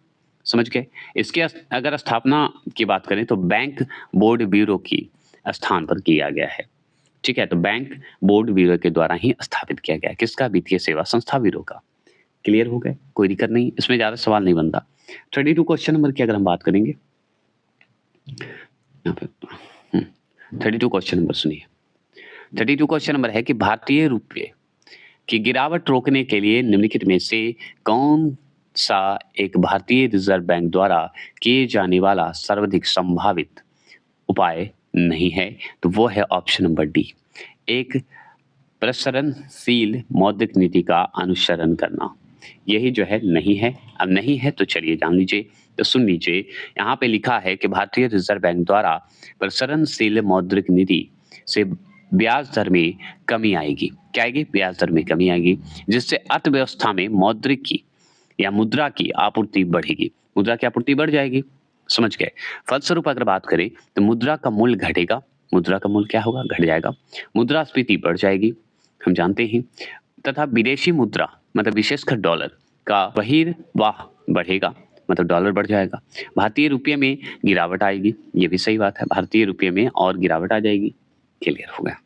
समझ गए? इसके अगर स्थापना की बात करें तो बैंक बोर्ड ब्यूरो की स्थान पर किया गया है। ठीक है, तो बैंक बोर्ड ब्यूरो के द्वारा ही स्थापित किया गया है। किसका? वित्तीय सेवा संस्था ब्यूरो का। क्लियर हो गए? कोई दिक्कत नहीं, इसमें ज़्यादा सवाल नहीं बनता। 32 क्वेश्चन नंबर की अगर हम बात करेंगे, यहाँ पे 32 क्वेश्चन नंबर सुनिए। 32 क्वेश्चन नंबर है कि भारतीय रुपये की गिरावट रोकने के लिए निम्नलिखित में से कौन सा एक भारतीय रिजर्व बैंक द्वारा किए जाने वाला सर्वाधिक संभावित उपाय नहीं है? तो वो है ऑप्शन नंबर डी, एक प्रसरणशील मौद्रिक नीति का अनुसरण करना। यही जो है नहीं है। अब नहीं है तो चलिए जान लीजिए, तो सुन लीजिए। यहाँ पे लिखा है कि भारतीय रिजर्व बैंक द्वारा प्रसरणशील मौद्रिक नीति से ब्याज दर में कमी आएगी। क्या आएगी? ब्याज दर में कमी आएगी, जिससे अर्थव्यवस्था में मौद्रिक की या मुद्रा की आपूर्ति बढ़ेगी। मुद्रा की आपूर्ति बढ़ जाएगी। समझ गए? फलस्वरूप अगर बात करें तो मुद्रा का मूल्य घटेगा। मुद्रा का मूल्य क्या होगा? घट जाएगा। मुद्रास्फीति बढ़ जाएगी, हम जानते हैं, तथा विदेशी मुद्रा मतलब विशेषकर डॉलर का बहिर्वाह बढ़ेगा, मतलब डॉलर बढ़ जाएगा। भारतीय रुपये में गिरावट आएगी, ये भी सही बात है, भारतीय रुपये में और गिरावट आ जाएगी। क्लियर हो गया?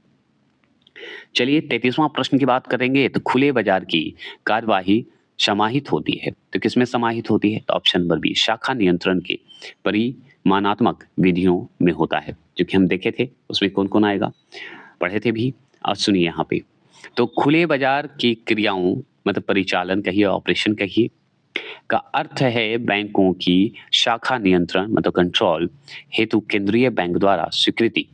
चलिए 33वां प्रश्न की बात करेंगे। तो खुले बाजार की कार्यवाही समाहित होती है, तो किसमें समाहित होती है? तो ऑप्शन नंबर बी, शाखा नियंत्रण के परिमाणात्मक विधियों में होता है, जो कि हम देखे थे। उसमें कौन कौन आएगा, पढ़े थे भी। और सुनिए यहाँ पे, तो खुले बाजार की क्रियाओं मतलब परिचालन कहिए, ऑपरेशन कहिए, का अर्थ है बैंकों की शाखा नियंत्रण मतलब कंट्रोल हेतु केंद्रीय बैंक द्वारा स्वीकृति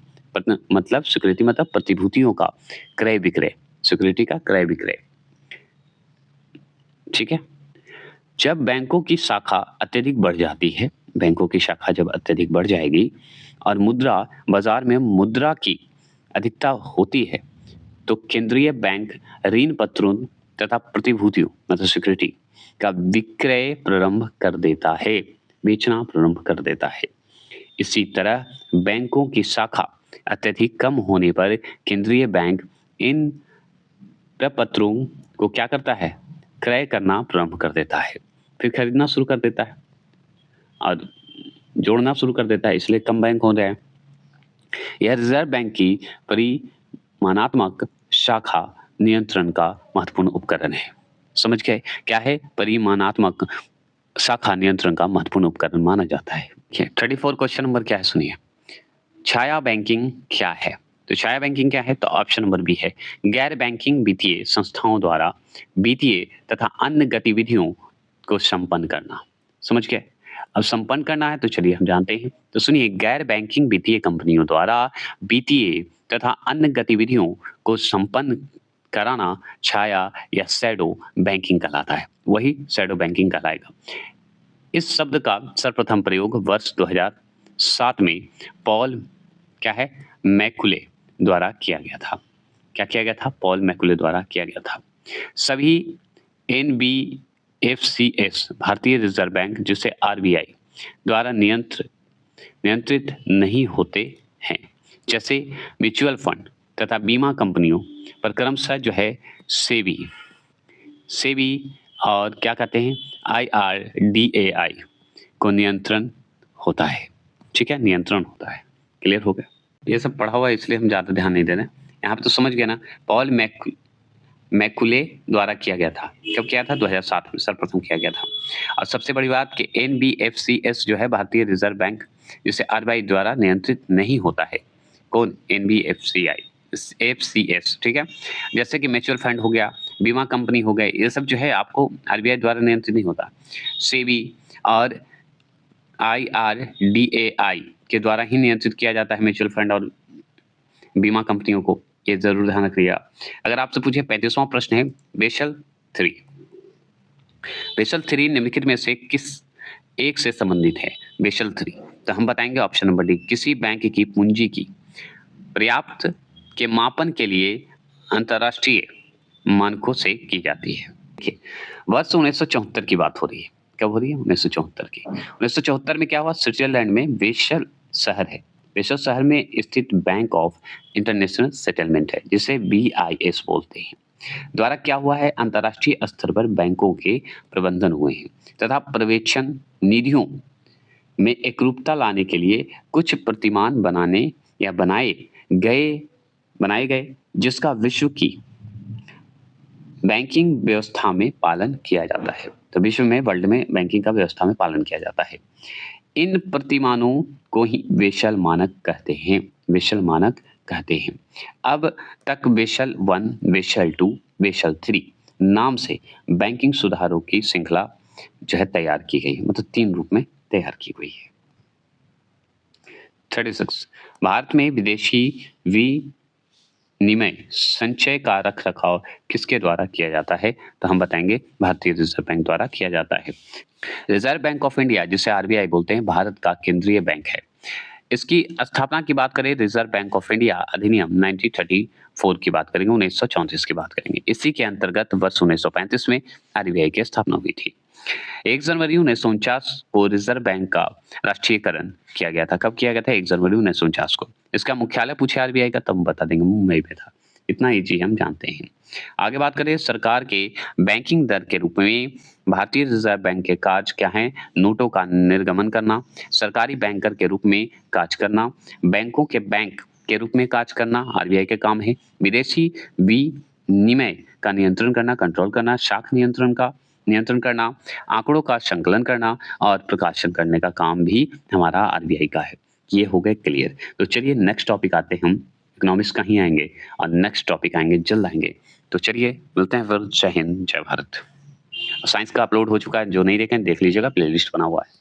मतलब प्रतिभूतियों का क्रय विक्रय, सिक्योरिटी का क्रय विक्रय। ठीक है, जब बैंकों की शाखा अत्यधिक बढ़ जाती है, बैंकों की शाखा जब अत्यधिक बढ़ जाएगी और मुद्रा बाजार में मुद्रा की अधिकता होती है, तो केंद्रीय बैंक ऋण पत्रों तथा प्रतिभूतियों मतलब सिक्योरिटी का विक्रय प्रारंभ कर देता है, बेचना प्रारंभ कर देता है। इसी तरह बैंकों की शाखा अत्यधिक कम होने पर केंद्रीय बैंक इन प्रपत्रों को क्या करता है? क्रय करना प्रारंभ कर देता है, फिर खरीदना शुरू कर देता है और जोड़ना शुरू कर देता है, इसलिए कम बैंक हो रहे हैं। यह रिजर्व बैंक की परिमाणात्मक शाखा नियंत्रण का महत्वपूर्ण उपकरण है। समझ गए? क्या है? परिमाणात्मक शाखा नियंत्रण का महत्वपूर्ण उपकरण माना जाता है। 34 क्वेश्चन नंबर क्या है सुनिए। छाया बैंकिंग क्या है? तो छाया बैंकिंग क्या है? तो ऑप्शन नंबर बी है, गैर बैंकिंग वित्तीय संस्थाओं द्वारा वित्तीय तथा अन्य गतिविधियों को संपन्न करना। समझ गए? अब संपन्न करना है तो चलिए हम जानते हैं। तो सुनिए, गैर बैंकिंग वित्तीय कंपनियों द्वारा वित्तीय तथा अन्य गतिविधियों को संपन्न कराना छाया या शैडो बैंकिंग कहलाता है। वही शैडो बैंकिंग कहलाएगा। इस शब्द का सर्वप्रथम प्रयोग वर्ष 2007 में पॉल क्या है मैकुले द्वारा किया गया था। क्या किया गया था? पॉल मैकुले द्वारा किया गया था। सभी NBFCs भारतीय रिजर्व बैंक जिसे RBI द्वारा नियंत्रित नहीं होते हैं, जैसे म्यूचुअल फंड तथा बीमा कंपनियों पर क्रमशः जो है सेबी और क्या कहते हैं, IRDAI को नियंत्रण होता है। ठीक है, नियंत्रण होता है। क्लियर हो गया? ये सब पढ़ा हुआ है इसलिए हम ज़्यादा ध्यान नहीं दे रहे हैं। यहाँ पे तो समझ गए ना, पॉल मैकुले द्वारा किया गया था। कब किया था? 2007 में सर्वप्रथम किया गया था। और सबसे बड़ी बात कि NBFCS जो है भारतीय रिजर्व बैंक, जिसे RBI द्वारा नियंत्रित नहीं होता है। कौन? FCS, ठीक है? जैसे कि म्यूचुअल फंड हो गया, बीमा कंपनी हो गए, ये सब जो है आपको RBI द्वारा नियंत्रित नहीं होता। सेबी और IRDAI के द्वारा ही नियंत्रित किया जाता है म्यूचुअल फंड और बीमा कंपनियों को। ये ज़रूर ध्यान रखिएगा। अगर आपसे पूछे 35वां प्रश्न है, बेसल 3। बेसल 3 निम्नलिखित में से किस एक से संबंधित है? बेसल 3, तो हम बताएंगे ऑप्शन नंबर डी, किसी बैंक की पूंजी की पर्याप्त के मापन के लिए अंतर्राष्ट्रीय मानकों से की जाती है। देखिए, वर्ष 1974 की बात हो रही है। कब हो रही है? 1974 की। 1974 में क्या हुआ? स्विट्जरलैंड में बेसल शहर है। बेसल शहर में स्थित बैंक ऑफ इंटरनेशनल सेटलमेंट है, जिसे BIS बोलते हैं, द्वारा क्या हुआ है? अंतर्राष्ट्रीय स्तर पर बैंकों के प्रबंधन हुए हैं तथा पर्यवेक्षण निधियों में एकरूपता लाने के लिए कुछ प्रतिमान बनाए गए जिसका विश्व की बैंकिंग व्यवस्था में पालन किया जाता है। तो विश्व में, वर्ल्ड में बैंकिंग का व्यवस्था में पालन किया जाता है। इन प्रतिमानों को ही बेसल मानक कहते हैं। बेसल मानक कहते हैं। अब तक बेसल 1, बेसल 2, बेसल 3 नाम से बैंकिंग सुधारों की श्रृंखला जो है तैयार की गई है, मतलब 3 रूप में तैयार की गई है। 36 भारत में विदेशी विनिमय संचय का रखरखाव किसके द्वारा किया जाता है? तो हम बताएंगे भारतीय रिजर्व बैंक द्वारा किया जाता है। रिजर्व बैंक ऑफ इंडिया, जिसे RBI बोलते हैं, भारत का केंद्रीय बैंक है। इसकी स्थापना की बात करें, रिजर्व बैंक ऑफ इंडिया अधिनियम 1934 की बात करेंगे, 1934 की बात करेंगे। इसी के अंतर्गत वर्ष 1935 में RBI की स्थापना हुई थी। 1 जनवरी 1949 को रिजर्व बैंक का राष्ट्रीयकरण किया गया था। कब किया गया था? 1 जनवरी 1949 को। इसका मुख्यालय पूछे RBI का, तब बता देंगे, मुंबई में था। इतना ही चीज हम जानते हैं। आगे बात करें, सरकार के बैंकिंग दर के रूप में भारतीय रिजर्व बैंक के कार्य क्या हैं? नोटों का निर्गमन करना, सरकारी बैंकर के रूप में कार्य करना, बैंकों के बैंक के रूप में कार्य करना RBI के काम है, विदेशी विनिमय का नियंत्रण करना, कंट्रोल करना, शाख नियंत्रण करना, आंकड़ों का संकलन करना और प्रकाशन करने का काम भी हमारा RBI का है। ये हो गए क्लियर। तो चलिए नेक्स्ट टॉपिक आते हैं, हम इकोनॉमिक्स का ही आएंगे और नेक्स्ट टॉपिक आएंगे, जल्द आएंगे। तो चलिए मिलते हैं फिर। जय हिंद, जय भारत। साइंस का अपलोड हो चुका है, जो नहीं देखें देख लीजिएगा, प्लेलिस्ट बना हुआ है।